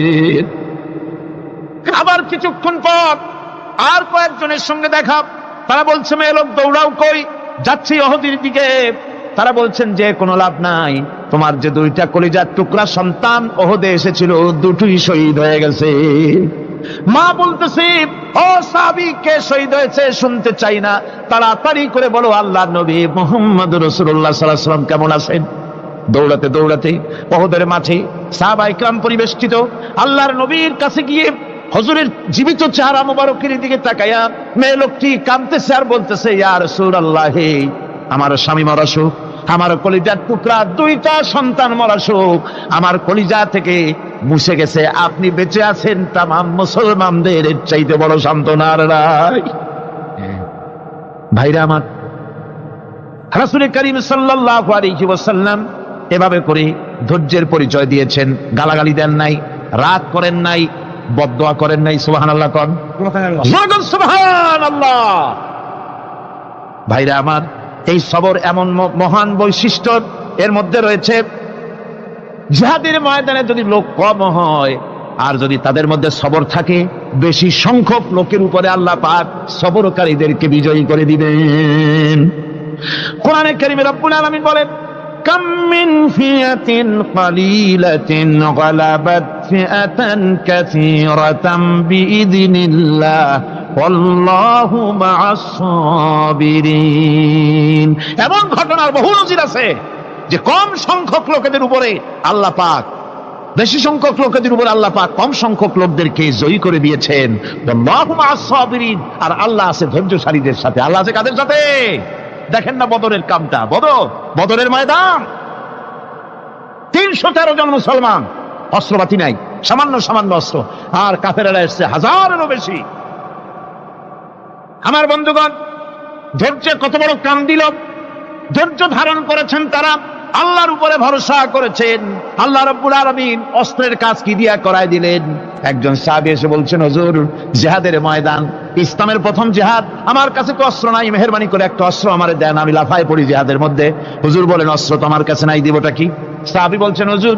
Speaker 1: আবার কিছুক্ষণ পর আর কয়েকজনের সঙ্গে দেখা, তারা বলছে মেয়ে লোক দৌড়াও কই, যাচ্ছি ওহদের দিকে। তারা বলছেন যে কোনো লাভ নাই, তোমার যে দুইটা কলিজার টুকরা সন্তান ওহদে এসেছিল দুটোই শহীদ হয়ে গেছে। মা বলতেছে ও সাহাবী কে শহীদ হয়েছে শুনতে চাই না, তাড়াতাড়ি করে বলো আল্লাহর নবী মুহাম্মদ রাসূলুল্লাহ সাল্লাল্লাহু আলাইহি ওয়াসাল্লাম কেমন আছেন। দৌড়াতে দৌড়াতে ওহদের মাঠে সাহাবায়ে কেরাম পরিবেষ্টিত, আল্লাহর নবীর কাছে গিয়ে হুজুরের জীবিত চেহারা মোবারকের দিকে তাকায়া মেয়ে লোকটি কাঁদতেছে আর বলতেছে, ইয়া রাসূলুল্লাহ আমার স্বামী মরা শোক, আমার কলিজার টুকরা দুইটা সন্তান মরা শোক আমার কলিজা থেকে মুছে গেছে, আপনি বেঁচে আছেন তামাম মুসলমানদের চাইতে বড় সান্ত্বনার নাই। ভাইরা আমার, রাসূল করিম সাল্লাল্লাহু আলাইহি ওয়াসাল্লাম এভাবে করে ধৈর্যের পরিচয় দিয়েছেন। গালাগালি দেন নাই, রাত করেন নাই, বদদোয়া করেন নাই। সুবহানাল্লাহ কোন সুবহানাল্লাহ। ভাইরা আমার, এই সবর এমন মহান বৈশিষ্ট্য, এর মধ্যে রয়েছে জিহাদের ময়দানে যদি লোক কম হয় আর যদি তাদের মধ্যে সবর থাকে, বেশি সংখ্যক লোকের উপরে আল্লাহ পাক সবরকারীদেরকে বিজয়ী করে দিবেন। কোরআনে কারীমে রব্বুল আলামিন বলেন, কাম মিন ফিয়াতিন কালিলাতিন গালাবাত ফিআতান কাসীরাতাম বিইযনিল্লাহ আল্লাহু মা'আস সাবিরিন। এমন ঘটনার বহু নজির আছে যে কম সংখ্যক লোকেদের উপরে আল্লাহ পাক বেশি সংখ্যক লোকেদের উপর আল্লাহ পাক কম সংখ্যক লোকদেরকে জয়ী করে দিয়েছেন। আল্লাহু মা'আস সাবিরিন, আর আল্লাহ আছে ধৈর্যশালীদের সাথে। আল্লাহ আছে কাদের সাথে? দেখেন না বদরের কামটা, বদরের ময়দান, 313 জন মুসলমান, অস্ত্রপাতি নাই, সামান্য সামান্য অস্ত্র, আর কাফেরেরা এসছে হাজারেরও বেশি। আমার বন্ধুগণ, ধৈর্যে কত বড় কাম দিল, ধৈর্য ধারণ করেছেন তারা, আল্লাহর উপরে ভরসা করেছেন। আল্লাহ রাব্বুল আলামিন অস্ত্রের কাজ কি দিয়া করায় দিলেন। একজন সাহাবী এসে বলছেন, হুজুর জিহাদের ময়দান, ইসলামের প্রথম জিহাদ, আমার কাছে তো অস্ত্র নাই, মেহেরবানি করে একটা অস্ত্র আমারে দেন, আমি লাফায় পড়ি জিহাদের মধ্যে। হুজুর বলেন, অস্ত্র তো আমার কাছে নাই, দিবটা কি? সাহাবী বলছেন, হুজুর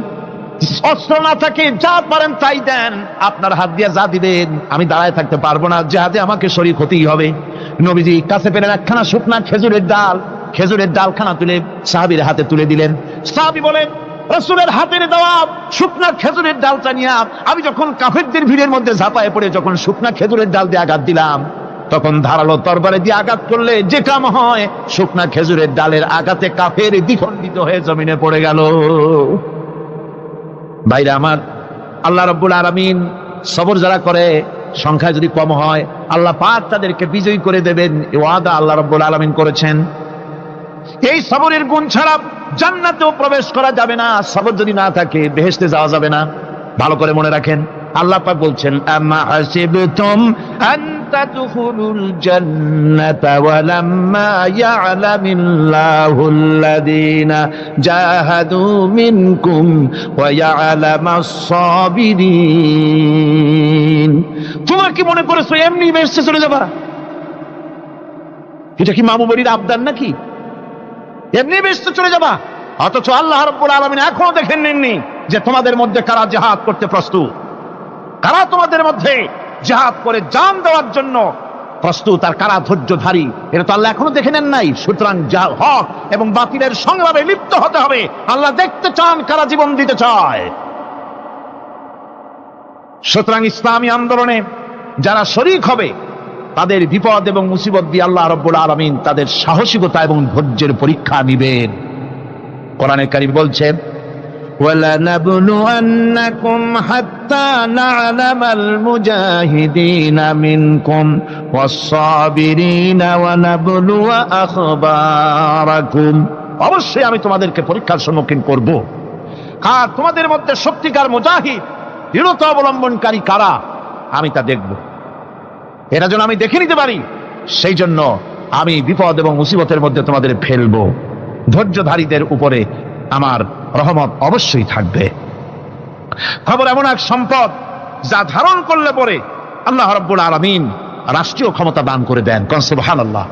Speaker 1: অস্ত্র না থাকে যা পারেন তাই দেন, আপনার হাত দিয়ে যা দিবেন আমি দাঁড়ায় থাকতে পারবো না, জিহাদে আমাকে শরীক হতেই হবে। নবীজি কাছে পেলেন একখানা শুকনা খেজুরের ডালখানা তুলে সাহাবীর হাতে তুলে দিলেন। সাহাবী বলেন, রাসূলের হাতের দেওয়া শুকনা খেজুরের ডালটা নিয়ে আমি যখন কাফেরদের ভিড়ের মধ্যে ঝাঁপায় পড়ে যখন শুকনা খেজুরের ডাল দিয়ে আঘাত দিলাম, তখন ধারালো তরবারি দিয়ে আঘাত করলে যে কাম হয়, শুকনা খেজুরের ডালের আঘাতে কাফের দ্বিখণ্ডিত হয়ে জমিনে পড়ে গেল। ভাইরা আমার, আল্লাহ রাব্বুল আলামিন সবর যারা করে, সংখ্যায় যদি কম হয়, আল্লাহ পাক তাদেরকে বিজয়ী করে দেবেন, এই ওয়াদা আল্লাহ রাব্বুল আলামিন করেছেন। এই সবরের গুণ ছাড়া জান্নাতেও প্রবেশ করা যাবে না, সবর যদি না থাকে বেহেশতে যাওয়া যাবে না। ভালো করে মনে রাখেন, আল্লাহ পাক বলছেন, আম্মা হাসিবতুম আন তাদখুলুল জান্নাতা ওয়া লাম্মা ইয়া'লামিল্লাহুল্লাযীনা জাহাদু মিনকুম ওয়া ইয়া'লামাস সাবিরিন। তোমরা কি মনে করেছো এমনি বেহেশতে চলে যাবা? এটা কি মামুবাড়ির আবদার নাকি? এমনি বেহেশতে চলে যাবা? অথচ আল্লাহ রাব্বুল আলামিন এখনো দেখেন নেননি যে তোমাদের মধ্যে কারা জিহাদ করতে প্রস্তুত, কারা তোমাদের মধ্যে জিহাদ করে জান দেওয়ার জন্য প্রস্তুত আর কারা ধৈর্যধারী, এটা তো আল্লাহ এখনো দেখে নেন নাই। সুতরাং যা হক এবং বাতিলের সংগ্রামে লিপ্ত হতে হবে। আল্লাহ দেখতে চান কারা জীবন দিতে চায়। সুতরাং ইসলামী আন্দোলনে যারা শরীক হবে তাদের বিপদ এবং মুসিবত দিয়ে আল্লাহ রাব্বুল আলামিন তাদের সাহসিকতা এবং ধৈর্যের পরীক্ষা নিবেন। কোরআনে কারীম বলছে, وَلَنَبْلُوَنَّكُمْ حَتَّى نَعْلَمَ الْمُجَاهِدِينَ مِنكُمْ وَالصَّابِرِينَ وَنَبْلُوَ أَخْبَارَكُمْ। অবশ্যই আমি তোমাদেরকে পরীক্ষার সম্মুখীন করব, আর তোমাদের মধ্যে সত্যিকার মুজাহিদ দৃঢ়তা অবলম্বনকারী কারা আমি তা দেখব। এটা যেন আমি দেখে নিতে পারি, সেই জন্য আমি বিপদ এবং মুসিবতের মধ্যে তোমাদের ফেলবো। ধৈর্যধারীদের উপরে আমার রহমত অবশ্যই থাকবে। খবর এমন এক সম্পদ যা ধারণ করলে পরে আল্লাহ রাব্বুল আলামিন রাষ্ট্রীয় ক্ষমতা দান করে দেন। কোন সুবহানাল্লাহ,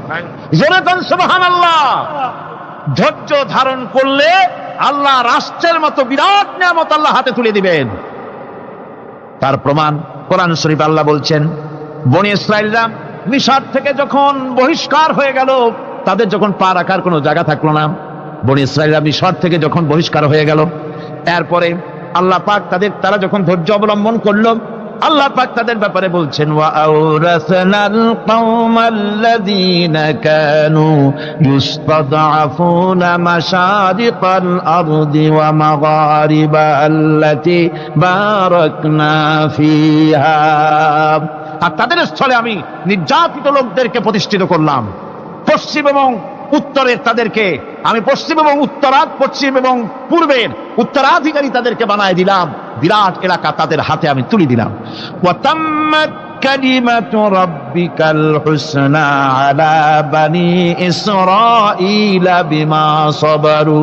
Speaker 1: জোরে কোন সুবহানাল্লাহ। ধৈর্য ধারণ করলে আল্লাহ রাষ্ট্রের মতো বিরাট নিয়ামত আল্লাহ হাতে তুলে দিবেন। তার প্রমাণ কোরআন শরীফ আল্লাহ বলছেন, বনি ইসরাইলরা মিশর থেকে যখন বহিষ্কার হয়ে গেল, তাদের যখন পা রাখার কোনো জায়গা থাকলো না, বনি ইসরাইলরা মিশর থেকে যখন বহিষ্কার হয়ে গেল, এরপরে আল্লাহ পাক তারা যখন ধৈর্য অবলম্বন করলো, আল্লাহ পাক তাদের ব্যাপারে বলছেন, ওয়া আওরাসনাল কওমাল্লাযীনা কানু ইউস্তাদআফুনা মাশারিকাল আরদি ওয়া মাগারিবা আল্লাতী বারাকনা ফিহা। আর তাদের স্থলে আমি নির্যাতিত লোকদেরকে প্রতিষ্ঠিত করলাম। পশ্চিম এবং উত্তরের তাদেরকে আমি পশ্চিম এবং পূর্বের উত্তরাধিকারী তাদেরকে বানায় দিলাম। বিরাট এলাকা তাদের হাতে আমি তুলে দিলাম। ওয়া তাম্মাত কালিমাতু রাব্বিকাল হুসনা আলা বানি ইসরাঈলা বিমা সাবারু।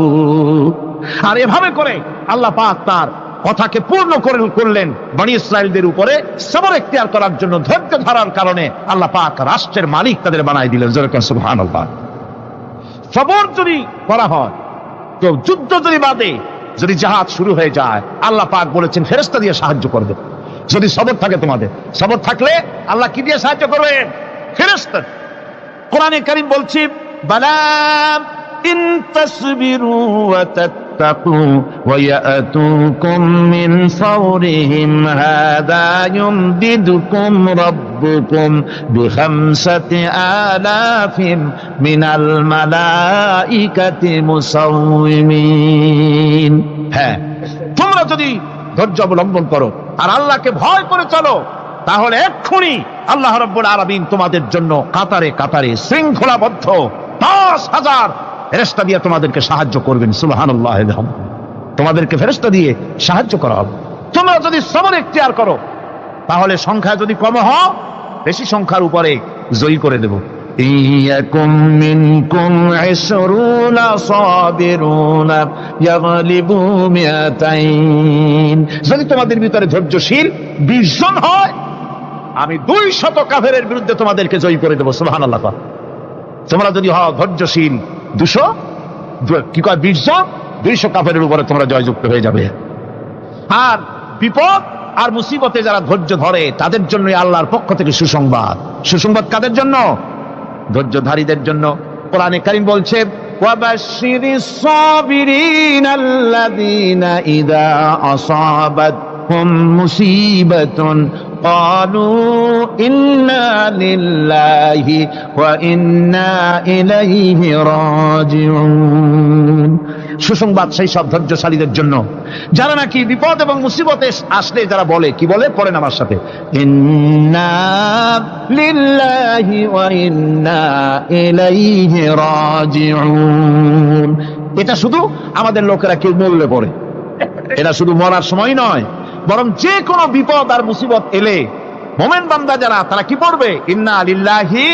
Speaker 1: আর এভাবে করে আল্লাহ পাক তার কথাকে পূর্ণ করলেন বনি ইসরাইলদের উপরে সবর ইখতিয়ার করার জন্য। ধৈর্য ধরার কারণে আল্লাহ পাক রাষ্ট্রের মালিক তাদের বানায় দিলেন। যেরকম সুবহানাল্লাহ। সবর যদি করা হয় তো, যুদ্ধ যদি বাদে, যদি জাহাজ শুরু হয়ে যায়, আল্লাহ পাক বলেছেন ফেরেশতা দিয়ে সাহায্য করবে। যদি সবর থাকে তোমাদের, সবর থাকলে আল্লাহ কি দিয়ে সাহায্য করবেন? ফেরেশতা। কোরআনে কারীম বলছে, বালা ইন তাসবিরু ওয়া তাত্তাকু ওয়া ইয়াতুকুম মিন ফাওরিহিম হাদা ইউমদিদুকুম রাব্বুকুম বিখামসাতি আলাফিন মিনাল মালাইকাতি মুসাউমিন। হ্যাঁ, তোমরা যদি ধৈর্য অবলম্বন করো আর আল্লাহকে ভয় করে চলো, তাহলে এক্ষুনি আল্লাহ রাব্বুল আলামিন তোমাদের জন্য কাতারে কাতারে শৃঙ্খলাবদ্ধ 10,000 ফেরেশতা দিয়ে তোমাদেরকে সাহায্য করবেন। সুবহানাল্লাহ। তোমাদেরকে ফেরেশতা দিয়ে সাহায্য করা হবে। তোমরা যদি সবর ইখতিয়ার করো, তাহলে সংখ্যা যদি কম হয়, বেশি সংখ্যার উপরে জয়ী করে দেব। ইয়াকুম মিনকুম 20 সাবিরুনা ইয়াগলিবু মিয়াতাইন। যদি তোমাদের ভিতরে ধৈর্যশীল 20 জন হয়, আমি 200 কাফেরের বিরুদ্ধে তোমাদেরকে জয়ী করে দেব। সুবহানাল্লাহ। তোমরা যদি হও ধৈর্যশীল 200 20 জন, 200 কাফেরের উপরে তোমরা জয়যুক্ত হয়ে যাবে। আর বিপদ আর মুসিবতে যারা ধৈর্য ধরে তাদের জন্য আল্লাহর পক্ষ থেকে সুসংবাদ। সুসংবাদ কাদের জন্য? ধৈর্যধারীদের জন্য। কোরআনে কারীম বলছে, ওয়াবাশশিরিস সাবিরিনাল্লাযীনা ইযা আসাবাতহুম মুসিবাতুন ক্বালু ইন্না লিল্লাহি ওয়া ইন্না ইলাইহি রাজিউন। সুসংবাদ সেই সব ধৈর্যশালীদের জন্য যারা নাকি বিপদ এবং মুসিবতে আসলে যারা বলে, কি বলে? পড়েন আমার সাথে, ইন্না লিল্লাহি ওয়া ইন্না ইলাইহি রাজিউন। এটা শুধু আমাদের লোকেরা কেউ মরলে পড়ে, এটা শুধু মরার সময় নয়, বরং যে কোনো বিপদ আর মুসিবত এলে মুমিন বান্দা যারা, তারা কি পড়বে? ইন্না লিল্লাহি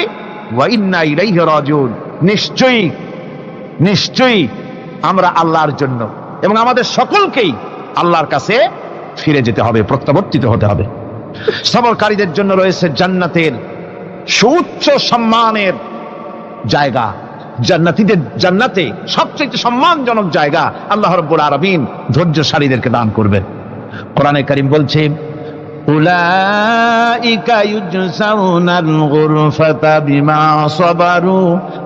Speaker 1: ওয়া ইন্না ইলাইহি রাজিউন। নিশ্চয়ই নিশ্চয়ই আমরা আল্লাহর জন্য এবং আমাদের সকলকেই আল্লাহর কাছে ফিরে যেতে হবে, প্রত্যাবর্তিত হতে হবে। সবরকারীদের জন্য রয়েছে জান্নাতের সুউচ্চ সম্মানের জায়গা। জান্নাতে সবচেয়ে সম্মানজনক জায়গা আল্লাহ রাব্বুল আলামিন ধৈর্যশালীদেরকে দান করবেন। কোরআনে কারীম বলছে, উলাইকা ইউজসাউনাল গুরফাতা বিমা সাবারু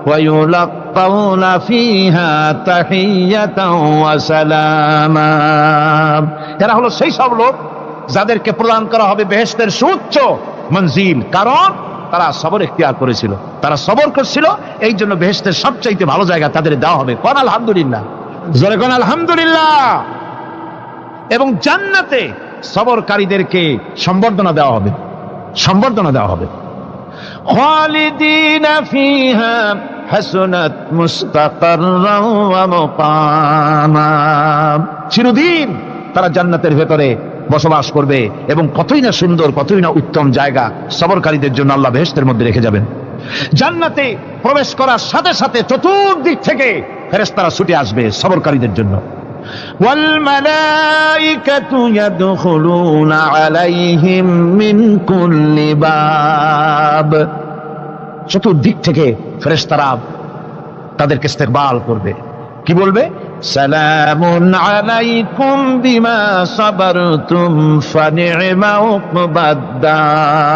Speaker 1: ওয়া ইউলাক্কাউনা ফিহা তাহিয়াতাও ওয়া সালামা। এরা হলো সেই সব লোক যাদেরকে প্রদান করা হবে বেহেশতের সুউচ্চ মঞ্জিল, কারণ তারা সবর ইখতিয়ার করেছিল, তারা সবর করছিল, এই জন্য বেহেশতের সবচাইতে ভালো জায়গা তাদের দেওয়া হবে। কোন আলহামদুলিল্লাহ, জোরে কোন আলহামদুলিল্লাহ। এবং জান্নাতে সবরকারীদেরকে সম্বর্ধনা দেওয়া হবে, সম্বর্ধনা দেওয়া হবে। খালিদিনা ফিহা হাসনাত মুস্তাকাররাও ওয়া মুকামা। চিরদিন তারা জান্নাতের ভেতরে বসবাস করবে এবং কতই না সুন্দর, কতই না উত্তম জায়গা সবরকারীদের জন্য আল্লাহ বেহেশতের মধ্যে রেখে যাবেন। জান্নাতে প্রবেশ করার সাথে সাথে চতুর্দিক থেকে ফেরেশতারা ছুটে আসবে সবরকারীদের জন্য। ওয়াল মালাইকাতু ইয়াদখুলুনা আলাইহিম মিন কুল্লি বাব। চতুর্দিক থেকে ফেরেশতারা তাদেরকে ইস্তেকবাল করবে, কি বলবে? সালামুন আলাইকুম বিমা সাবারতুম ফানি'মা উকবাদ-দার।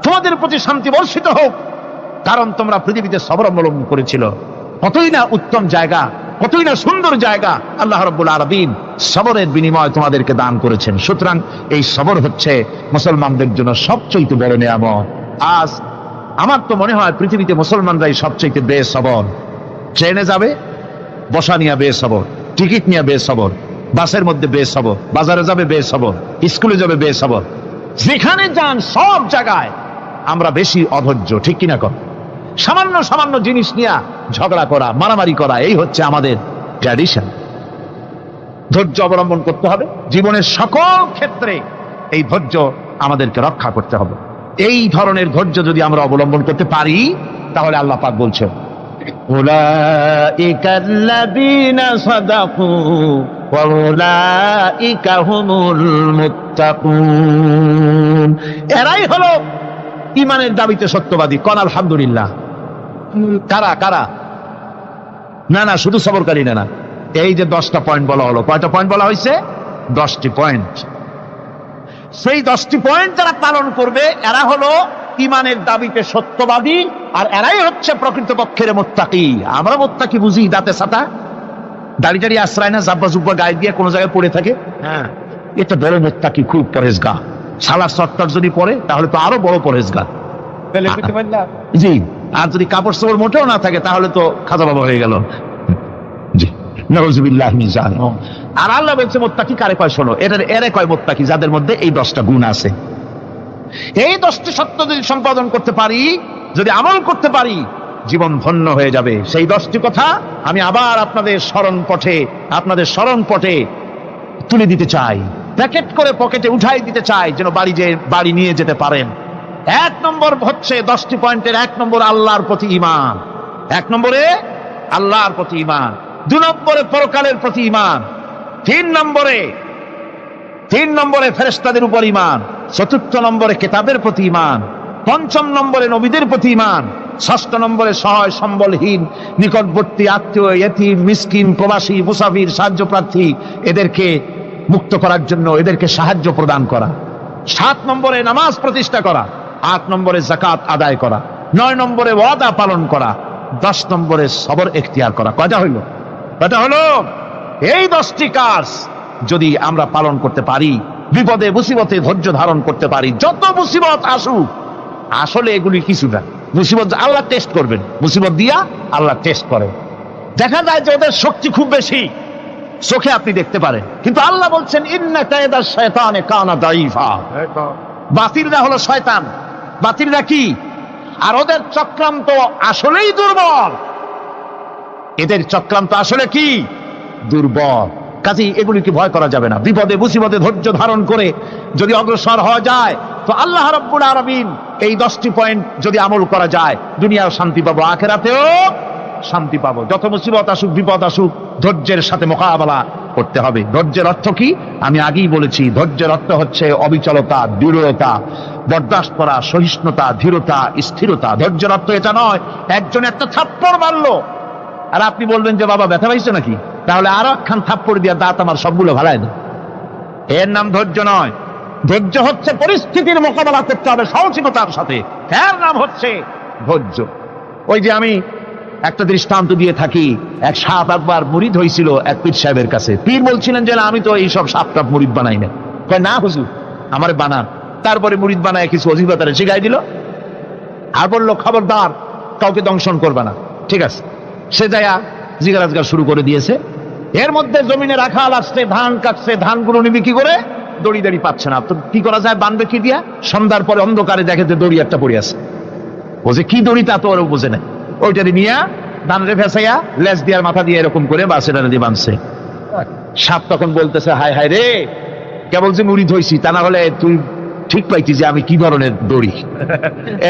Speaker 1: তোমাদের প্রতি শান্তি বর্ষিত হোক, কারণ তোমরা পৃথিবীতে সবর অবলম্বন করেছিল। কতই না উত্তম জায়গা, কতই না সুন্দর জায়গা আল্লাহ রাব্বুল আলামিন সবরের বিনিময় তোমাদেরকে দান করেছেন। সুতরাং এই সবর হচ্ছে মুসলমানদের জন্য সবচেয়ে বড় নিয়ামত। আজ আমার তো মনে হয় পৃথিবীতে মুসলমানরাই সবচেয়ে বেসবর। ট্রেনে যাবে, বসা নিয়ে বেসবর, টিকিট নিয়ে বেসবর, বাসের মধ্যে বেসবর, বাজারে যাবে বেসবর, স্কুলে যাবে বেসবর, যেখানে যান সব জায়গায় আমরা বেশি অধৈর্য, ঠিক কিনা কর? সামান্য সামান্য জিনিস নিয়ে ঝগড়া করা, মারামারি করা, এই হচ্ছে আমাদের ট্র্যাডিশন। ধৈর্য অবলম্বন করতে হবে জীবনের সকল ক্ষেত্রে, এই ধৈর্য আমাদেরকে রক্ষা করতে হবে। এই ধরনের ধৈর্য যদি আমরা অবলম্বন করতে পারি, তাহলে আল্লাহ পাক বলছেন উলাইকাল্লাযীনা সাদাকু ওয়া উলাইকা হুমুল মুত্তাকুন। এরাই হলো ঈমানের দাবিতে সত্যবাদী। কোন আলহামদুলিল্লাহ। কারা কারা? না না, শুধু সবরকারী না, এই যে 10টা পয়েন্ট বলা হলো, কয়টা পয়েন্ট বলা হয়েছে? 10টি পয়েন্ট। সেই 10টি পয়েন্ট যারা পালন করবে এরা হলো ঈমানের দাবিতে সত্যবাদী, আর এরাই হচ্ছে প্রকৃতপক্ষের মুত্তাকি। আমরা মুত্তাকি বুঝি দাঁতে ছাতা, দাড়ি টাড়ি আশ্রয় না, জাব্বা জুব্বা গায়ে দিয়ে কোনো জায়গায় পড়ে থাকে, হ্যাঁ, এটা বড় মুত্তাকি, খুব পরেজগার। সালার সত্তর যদি পড়ে তাহলে তো আরো বড় পরেজগার। জি, আর যদি কাপড় চোপড় মোটেও না থাকে তাহলে তো খাজা বাবা হয়ে গেল। জি, নাউযুবিল্লাহ মিন যালিক। আর আল্লাহ বলছে মুত্তাকি কারে কয়? শোনো, এরে কয় মুত্তাকি যাদের মধ্যে এই 10টা গুণ আছে। এই 10টি সত্য যদি সম্পাদন করতে পারি, যদি আমল করতে পারি, জীবন ধন্য হয়ে যাবে। সেই 10টি কথা আমি আবার আপনাদের স্মরণ পটে তুলে দিতে চাই, প্যাকেট করে পকেটে উঠাই দিতে চাই, যেন বাড়ি নিয়ে যেতে পারেন। 1 নম্বর হচ্ছে 10টি পয়েন্টের 1 নম্বর আল্লাহর প্রতি ঈমান। 1 নম্বরে আল্লাহর প্রতি ঈমান, 2 নম্বরে পরকালের প্রতি ঈমান, 3 নম্বরে ফেরেশতাদের উপর ঈমান, 4র্থ নম্বরে কিতাবের প্রতি ঈমান, 5ম নম্বরে নবীদের প্রতি ঈমান, 6ষ্ঠ নম্বরে সহায় সম্বলহীন নিকটবর্তী আত্মীয়, ইয়েতিম, মিসকিন, প্রবাসী, মুসাফির, সাহায্য প্রার্থী, এদেরকে মুক্ত করার জন্য এদেরকে সাহায্য প্রদান করা, 7 নম্বরে নামাজ প্রতিষ্ঠা করা, 8 নম্বরে যাকাত আদায় করা, 9 নম্বরে ওয়াদা পালন করা, 10 নম্বরে সবর এখতিয়ার করা। কয়টা হইল? এই 10টি কাজ যদি আমরা পালন করতে পারি, বিপদে মুসিবতে ধৈর্য ধারণ করতে পারি, যত মুসিবত আসুক, আসলে এগুলি কিছু না। মুসিবত আল্লাহ টেস্ট করবেন, মুসিবত দিয়া আল্লাহ টেস্ট করেন। দেখা যায় যে ওদের শক্তি খুব বেশি, চোখে আপনি দেখতে পারেন, কিন্তু আল্লাহ বলছেন ইন্না কায়দাশ শায়তানে কানা দাঈফা। বাতিলরা হলো শয়তান। বাতিলরা কি? আর ওদের চক্রান্ত আসলেই দুর্বল। এদের চক্রান্ত আসলে কি? দুর্বল। কাজেই এগুলিকে ভয় করা যাবে না। বিপদে মুসিবতে ধৈর্য ধারণ করে যদি অগ্রসর হওয়া যায়, তো আল্লাহ রাব্বুল আলামিন এই 10টি পয়েন্ট যদি আমল করা যায়, দুনিয়াও শান্তি পাবো, আখিরাতেও শান্তি পাবো। যত মুসিবত আসুক, বিপদ আসুক, ধৈর্যের সাথে মোকাবেলা করতে হবে। ধৈর্যের অর্থ কি? আমি আগেই বলেছি, ধৈর্যের অর্থ হচ্ছে অবিচলতা, দৃঢ়তা, বরদাস্ত করা, সহিষ্ণুতা, ধীরতা, স্থিরতা। ধৈর্যের অর্থ এটা নয় একজন একটা থাপ্পড় মারলো আর আপনি বলবেন যে বাবা ব্যথা পাইছো নাকি, তাহলে আরো একখান থাপ্পড় দিয়ে দাঁত আমার সবগুলো ভালাই দেয়। এর নাম ধৈর্য নয়। ধৈর্য হচ্ছে পরিস্থিতির মোকাবেলা করতে হবে সাহসিকতার সাথে, এর নাম হচ্ছে ধৈর্য। ওই যে আমি একটা দৃষ্টান্ত দিয়ে থাকি, এক সাপ একবার মুরিদ হয়েছিল এক পীর সাহেবের কাছে। পীর বলছিলেন যে না, আমি তো এইসব সাপ টাপ মুরিদ বানাই না। কয় না হুজুর, আমারে বানান। তারপরে মুরিদ বানায় কিছু অজিফা শিখাই দিল, আর বললো খবরদার কাউকে দংশন করবে না। ঠিক আছে, সে যায়া জিজ্ঞাসা শুরু করে দিয়েছে। এর মধ্যে জমিনে রাখাল আসছে, ধান কাটছে, ধানগুলো নিবি কি করে, দড়ি দাড়ি পাচ্ছে না। তো কি করা যায়, বানবে কি দিয়া? সন্ধ্যার পরে অন্ধকারে দেখে যে দড়ি একটা পড়ে আছে। ও যে কি দড়ি তা তো ওরা বোঝে না, ওইটা নিয়ে ধান রে ফেসাইয়া লেজ দিয়ার মাথা দিয়ে এরকম করে বাসেটা দিয়ে বানছে। সাপ তখন বলতেছে, হায় হায় রে, কেবল যে মুড়ি ধইছি, তা না হলে তুই ঠিক পাইতি যে আমি কি ধরনের দড়ি।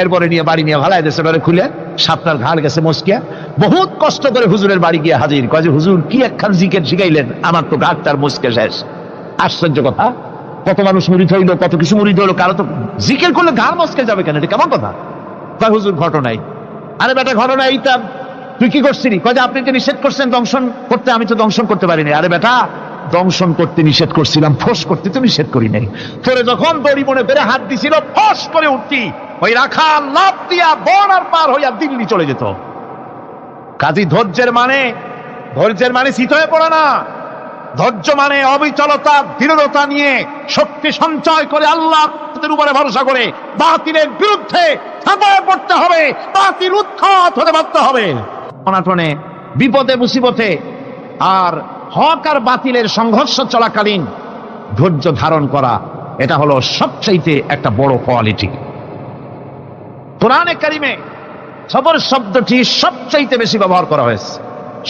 Speaker 1: এরপরে নিয়ে বাড়ি নিয়ে ভালাই দেশে খুলে সাপটার ঘাড় গেছে মস্কিয়া। বহুত কষ্ট করে হুজুরের বাড়ি গিয়ে হাজির, কয় যে হুজুর কি একখান জিকের শিখাইলেন, আমার তো ঘাটটার মস্কে শেষ। আশ্চর্য কথা, কত মানুষ মুড়ি হইল, কত কিছু মুড়ি হইলো, কারো তো জিকের করলে ঘাড় মস্কে যাবে কেন, এটা কেমন কথা? কয় হুজুর ঘটনাই। আরে বেটা ঘটনা এইটা, তুই কি করছিলি? কয় যে আপনি তো নিষেধ করছেন দংশন করতে, আমি তো দংশন করতে পারিনি। আরে বেটা, দংশন করতে নিষেধ করছিলাম, ফোঁস করতে তো নিষেধ করি নাই। তোরে যখন দড়ি মনে পেরে হাত দিছিল, ফোঁস করে উঠতি, ওই রাখা লাভ দিয়া বন আর পার হইয়া দিল্লি চলে যেত। কাজী ধৈর্যের মানে শীত হয়ে পড়ে না। ধৈর্য মানে অবিচলতা, দৃঢ়তা নিয়ে শক্তি সঞ্চয় করে আল্লাহর উপরে ভরসা করে বাতিলের বিরুদ্ধে ঝাঁপিয়ে পড়তে হবে, বাতিল উৎখাত হতে বাধ্য হবে। অনাটনে, বিপদে, মুসিবতে আর হক আর বাতিলের সংঘর্ষ চলাকালীন ধৈর্য ধারণ করা, এটা হলো সবচাইতে একটা বড় কোয়ালিটি। কোরআনে কারিমে সবর শব্দটি সবচাইতে বেশি ব্যবহার করা হয়েছে।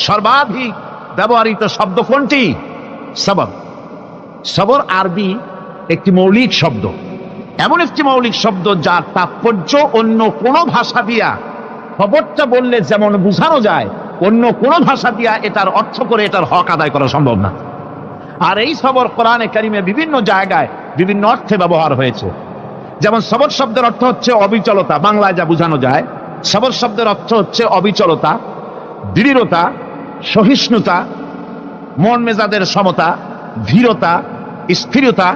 Speaker 1: সর্বাধিক ব্যবহৃত শব্দ কোনটি? সবর। সবর আরবি একটি মৌলিক শব্দ, এমন একটি মৌলিক শব্দ যার তাৎপর্য অন্য কোনো ভাষা দিয়া খবরটা বললে যেমন বোঝানো যায়, অন্য কোনো ভাষা দিয়া এটার অর্থ করে এটার হক আদায় করা সম্ভব না। আর এই সবর কোরআনে কারিমে বিভিন্ন জায়গায় বিভিন্ন অর্থে ব্যবহার হয়েছে। যেমন সবর শব্দের অর্থ হচ্ছে অবিচলতা, বাংলায় যা বোঝানো যায়। সবর শব্দের অর্থ হচ্ছে অবিচলতা, দৃঢ়তা, সহিষ্ণুতা, মন মেজাজের সমতা, ধীরতা, স্থিরতা,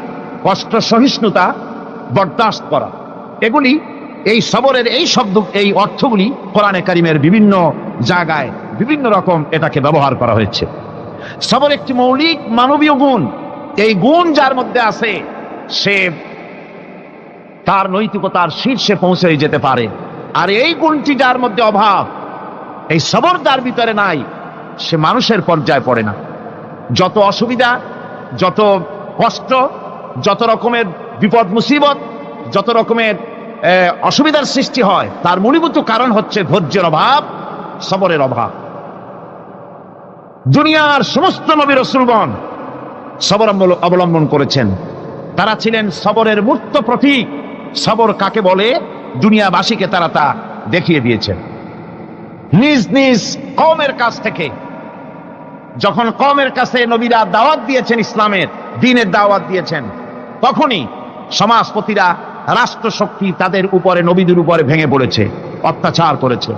Speaker 1: কষ্ট সহিষ্ণুতা, বরদাস্ত করা। এগুলি এই সবরের এই শব্দ, এই অর্থগুলি কোরআনে কারিমের বিভিন্ন জায়গায় বিভিন্ন রকম এটাকে ব্যবহার করা হয়েছে। সবর একটি মৌলিক মানবীয় গুণ। এই গুণ যার মধ্যে আছে, সে তার নৈতিকতার শীর্ষে পৌঁছে যেতে পারে। আর এই গুণটি যার মধ্যে অভাব, এই সবর যার ভিতরে নাই, সে মানুষের পর্যায়ে পড়ে না। যত অসুবিধা, যত কষ্ট, যত রকমের বিপদ মুসিবত, যত রকমের অসুবিধার সৃষ্টি হয়, তার মূলীভূত কারণ হচ্ছে ধৈর্যের অভাব, সবরের অভাব। দুনিয়ার সমস্ত নবী রাসূলগণ সবর অবলম্বন করেছেন। তারা ছিলেন সবরের মূর্ত প্রতীক। সবর কাকে বলে দুনিয়াবাসীকে তারা তা দেখিয়ে দিয়েছেন। নিজ নিজ কওমের কাছ থেকে, যখন কওমের কাছে নবীরা দাওয়াত দিয়েছেন, ইসলামের দ্বীনের দাওয়াত দিয়েছেন, তখনই সমাজপতিরা, রাষ্ট্রশক্তি তাদের উপরে, নবীদের উপরে ভেঙে পড়েছে, অত্যাচার করেছে।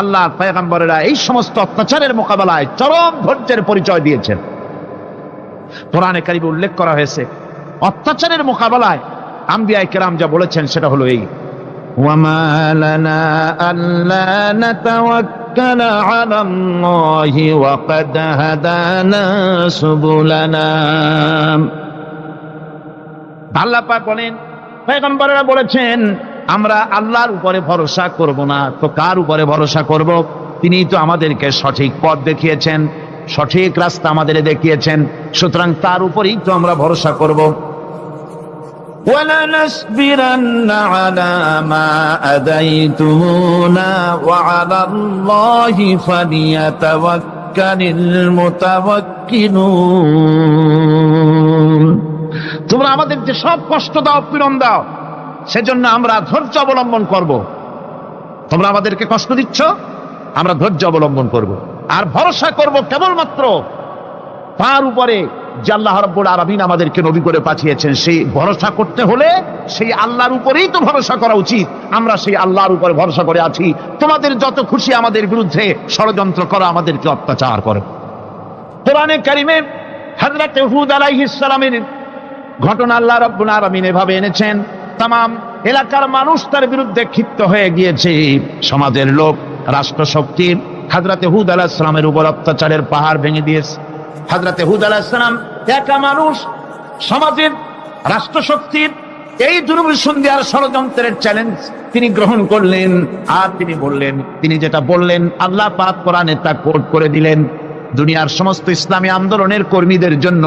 Speaker 1: আল্লাহর পয়গম্বরেরা এই সমস্ত অত্যাচারের মোকাবেলায় চরম ধৈর্যের পরিচয় দিয়েছেন। কোরআনে কারিমে উল্লেখ করা হয়েছে অত্যাচারের মোকাবেলায় আম্বিয়া কেরাম যা বলেছেন সেটা হলো এই, ওয়ামা লানা আল্লা নাতাওয়াক্কালা আলাল্লাহি ওয়া ক্বাদ হাদানা সুবুলানা। আল্লাহ পাক বলেন, পয়গম্বরেরা বলেছেন আমরা আল্লাহর উপরে ভরসা করব না, তো কার উপরে ভরসা করব? তিনিই তো আমাদেরকে সঠিক পথ দেখিয়েছেন, সঠিক রাস্তা আমাদের দেখিয়েছেন, সুতরাং তার উপরেই তো আমরা ভরসা করব। وَلَنَصْبِرَنَّ عَلَى مَا آذَيْتُمُونَا وَعَلَى اللَّهِ فَلْيَتَوَكَّلِ الْمُتَوَكِّلُونَ। তোমরা আমাদের যে সব কষ্ট দাও, পীড়ন দাও, সেজন্য আমরা ধৈর্য অবলম্বন করব। তোমরা আমাদেরকে কষ্ট দিচ্ছ, আমরা ধৈর্য অবলম্বন করব আর ভরসা করব কেবলমাত্র তার উপরে যে আল্লাহ রাব্বুল আলামিন আমাদেরকে নবী করে পাঠিয়েছেন। সেই ভরসা করতে হলে সেই আল্লাহর উপরেই তো ভরসা করা উচিত। আমরা সেই আল্লাহর উপরে ভরসা করে আছি। তোমাদের যত খুশি আমাদের বিরুদ্ধে ষড়যন্ত্র করো, আমাদেরকে অত্যাচার করো। কোরআনে কারিমে হযরত হুদ আলাইহিস সালামের ঘটনা আল্লাহ রাব্বুল আলামিন এভাবে এনেছেন, তামাম এলাকার মানুষ তার বিরুদ্ধে ক্ষিপ্ত হয়ে গিয়েছে। সমাজের লোক রাষ্ট্র শক্তির হযরতে হুদ আলাইহিস সালামের উপর অত্যাচারের পাহাড় ভেঙে দিয়েছে। হযরতে হুদ আলাইহিস সালাম একা মানুষ, সমাজের রাষ্ট্র শক্তির এই দুর্বিসন্ধির ষড়যন্ত্রের চ্যালেঞ্জ তিনি গ্রহণ করলেন। আর তিনি বললেন, তিনি যেটা বললেন আল্লাহ পাক কোরআনে তা কোট করে দিলেন। দুনিয়ার সমস্ত ইসলামী আন্দোলনের কর্মীদের জন্য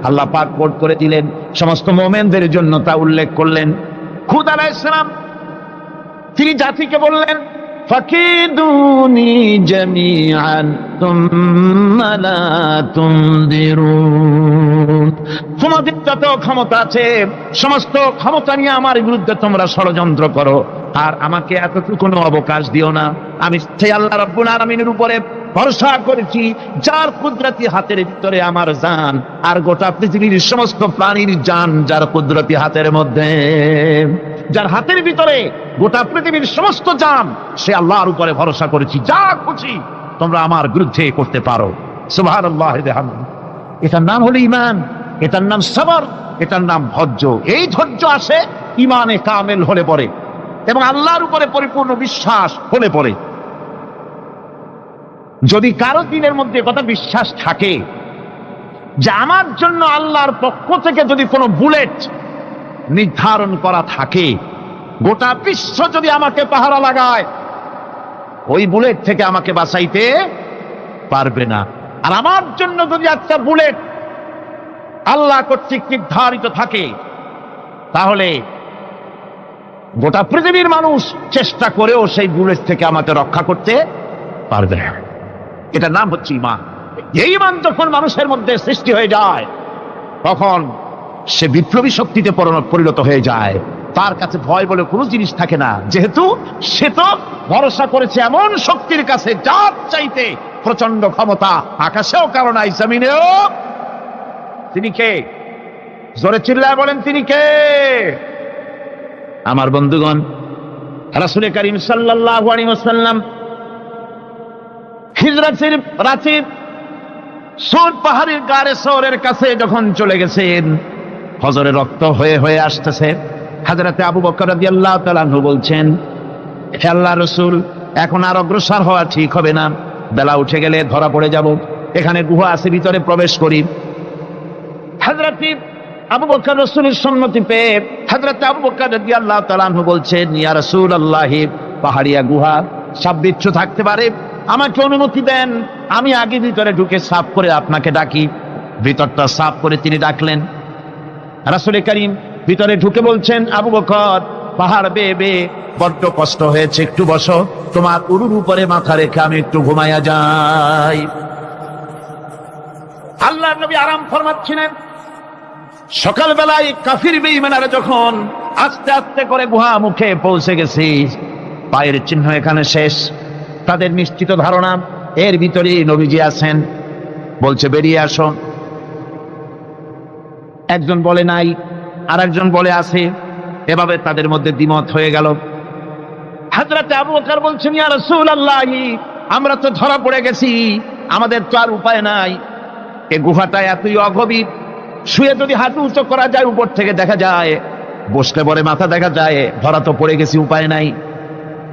Speaker 1: আল্লাহ পাক কোট করে দিলেন, সমস্ত মুমিনদের জন্য তা উল্লেখ করলেন। হুদ আলাইহিস সালাম তিনি জাতিকে বললেন, ফাকিদুনি জামিআন তুম্মা লা তুনদিরুন, তোমাদের যত ক্ষমতা আছে সমস্ত ক্ষমতা নিয়ে আমার বিরুদ্ধে তোমরা ষড়যন্ত্র করো, আর আমাকে এতটুকু অবকাশ দিও না। আমি সেই আল্লাহ রাব্বুল আলামিনের উপরে ভরসা করেছি, যার কুদরতি হাতের ভিতরে আমার জান, আর গোটা পৃথিবীর সমস্ত প্রাণীর জান যার কুদরতি হাতের মধ্যে, যার হাতের ভিতরে গোটা পৃথিবীর সমস্ত জান, সে আল্লাহর উপরে ভরসা করেছি, যা খুশি তোমরা আমার বিরুদ্ধে করতে পারো। সুবহানাল্লাহ। এটার নাম হলো ঈমান, এটার নাম সবর, এটার নাম ধৈর্য। এই ধৈর্য আসে ঈমানে কামেল হলে পরে এবং আল্লাহর উপরে পরিপূর্ণ বিশ্বাস হলে পরে। যদি কারো দিনের মধ্যে কথা বিশ্বাস থাকে যে আমার জন্য আল্লাহর পক্ষ থেকে যদি কোনো বুলেট নির্ধারণ করা থাকে, গোটা বিশ্ব যদি আমাকে পাহারা লাগায়, ওই বুলেট থেকে আমাকে বাঁচাইতে পারবে না। আর আমার জন্য যদি একটা বুলেট আল্লাহ কর্তৃক নির্ধারিত থাকে, তাহলে গোটা পৃথিবীর মানুষ চেষ্টা করেও সেই বুলেট থেকে আমাকে রক্ষা করতে পারবে না। এটার নাম হচ্ছে ঈমান। এই ঈমান যখন মানুষের মধ্যে সৃষ্টি হয়ে যায়, তখন সে বিপ্লবী শক্তিতে পরিণত হয়ে যায়। তার কাছে ভয় বলে কোনো জিনিস থাকে না, যেহেতু সে তো ভরসা করেছে এমন শক্তির কাছে যার চাইতে প্রচন্ড ক্ষমতা আকাশেও কারো নাই, জমিনেও। তিনি কে? জোরে চিল্লায় বলেন, তিনি কে? আমার বন্ধুগণ, রাসূল করিম সাল্লাল্লাহু আলাইহি ওয়াসাল্লাম হিজরতের রাতে সূর পাহাড়ের গাড়ে সওরের কাছে যখন চলে গেছেন, ফজরের রক্ত হয়ে হয়ে আসতেছে। হযরতে আবু বকর রাদিয়াল্লাহু তাআলা আনহু বলছেন, হে আল্লাহর রাসূল, এখন আর অগ্রসর হওয়া ঠিক হবে না, বেলা উঠে গেলে ধরা পড়ে যাব। এখানে গুহা আছে, ভিতরে প্রবেশ করি। হযরতে আবু বকর রাসূলের সম্মতি পেয়ে হযরতে আবু বকর রাদিয়াল্লাহু তাআলা আনহু বলছেন, ইয়া রাসূলুল্লাহ, পাহাড়িয়া গুহা, সাপ বিচ্ছু থাকতে পারে, আমাকে অনুমতি দেন, আমি আগে ভিতরে ঢুকে সাফ করে আপনাকে ডাকি। ভিতরটা সাফ করে তিনি ডাকলেন। রাসূল করিম ভিতরে ঢুকে বলছেন, আবু বকর, পাহাড় বেয়ে বেয়ে বড্ড কষ্ট হয়েছে, একটু বসো, তোমার উরুর উপরে মাথা রেখে আমি একটু ঘুমাইয়া যাই। আল্লাহর নবী আরাম ফরমাচ্ছিলেন। সকালবেলায় কাফির বেঈমানেরা যখন আস্তে আস্তে করে গুহা মুখে পৌঁছে গেছে, পায়ের চিহ্ন এখানে শেষ, তাদের নিশ্চিত ধারণা এর ভিতরে নবীজি আছেন। বলছে, বেরিয়ে আসো। একজন বলে নাই, আর একজন বলে আছে। এভাবে তাদের মধ্যে দ্বিমত হয়ে গেল। হযরতে আবু বকর বলছেন, ইয়া রাসূলুল্লাহ, আমরা তো ধরা পড়ে গেছি, আমাদের তো আর উপায় নাই। এই গুহাটা এতই অগভীর, শুয়ে যদি হাঁটু উঁচু করা যায় উপর থেকে দেখা যায়, বসলে পরে মাথা দেখা যায়, ধরা তো পড়ে গেছি, উপায় নাই।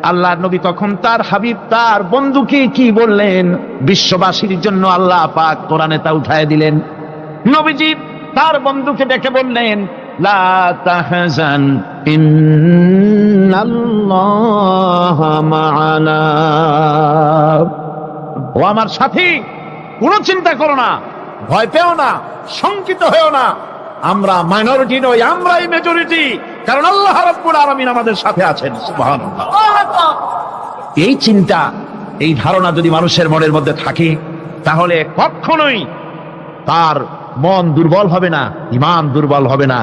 Speaker 1: আল্লাহর নবী তখন তার হাবিব, তার বন্ধুকে কি বললেন? বিশ্ববাসীর জন্য আল্লাহ পাক কোরআনে তা উঠায় দিলেন। নবীজি তার বন্ধুকে ডেকে বললেন, লা তাহজান ইন্নাল্লাহা মা'ানা, ও আমার সাথী, কোনো চিন্তা করো না, ভয় পেও না, শঙ্কিত হয়েও না, আমরা মাইনরিটি নই, আমরাই মেজরিটি, কারণ আল্লাহ রাব্বুল আলামিন আমাদের সাথে আছেন। সুবহানাল্লাহ। এই চিন্তা, এই ধারণা যদি মানুষের মনের মধ্যে থাকে, তাহলে কখনোই তার মন দুর্বল হবে না, ঈমান দুর্বল হবে না।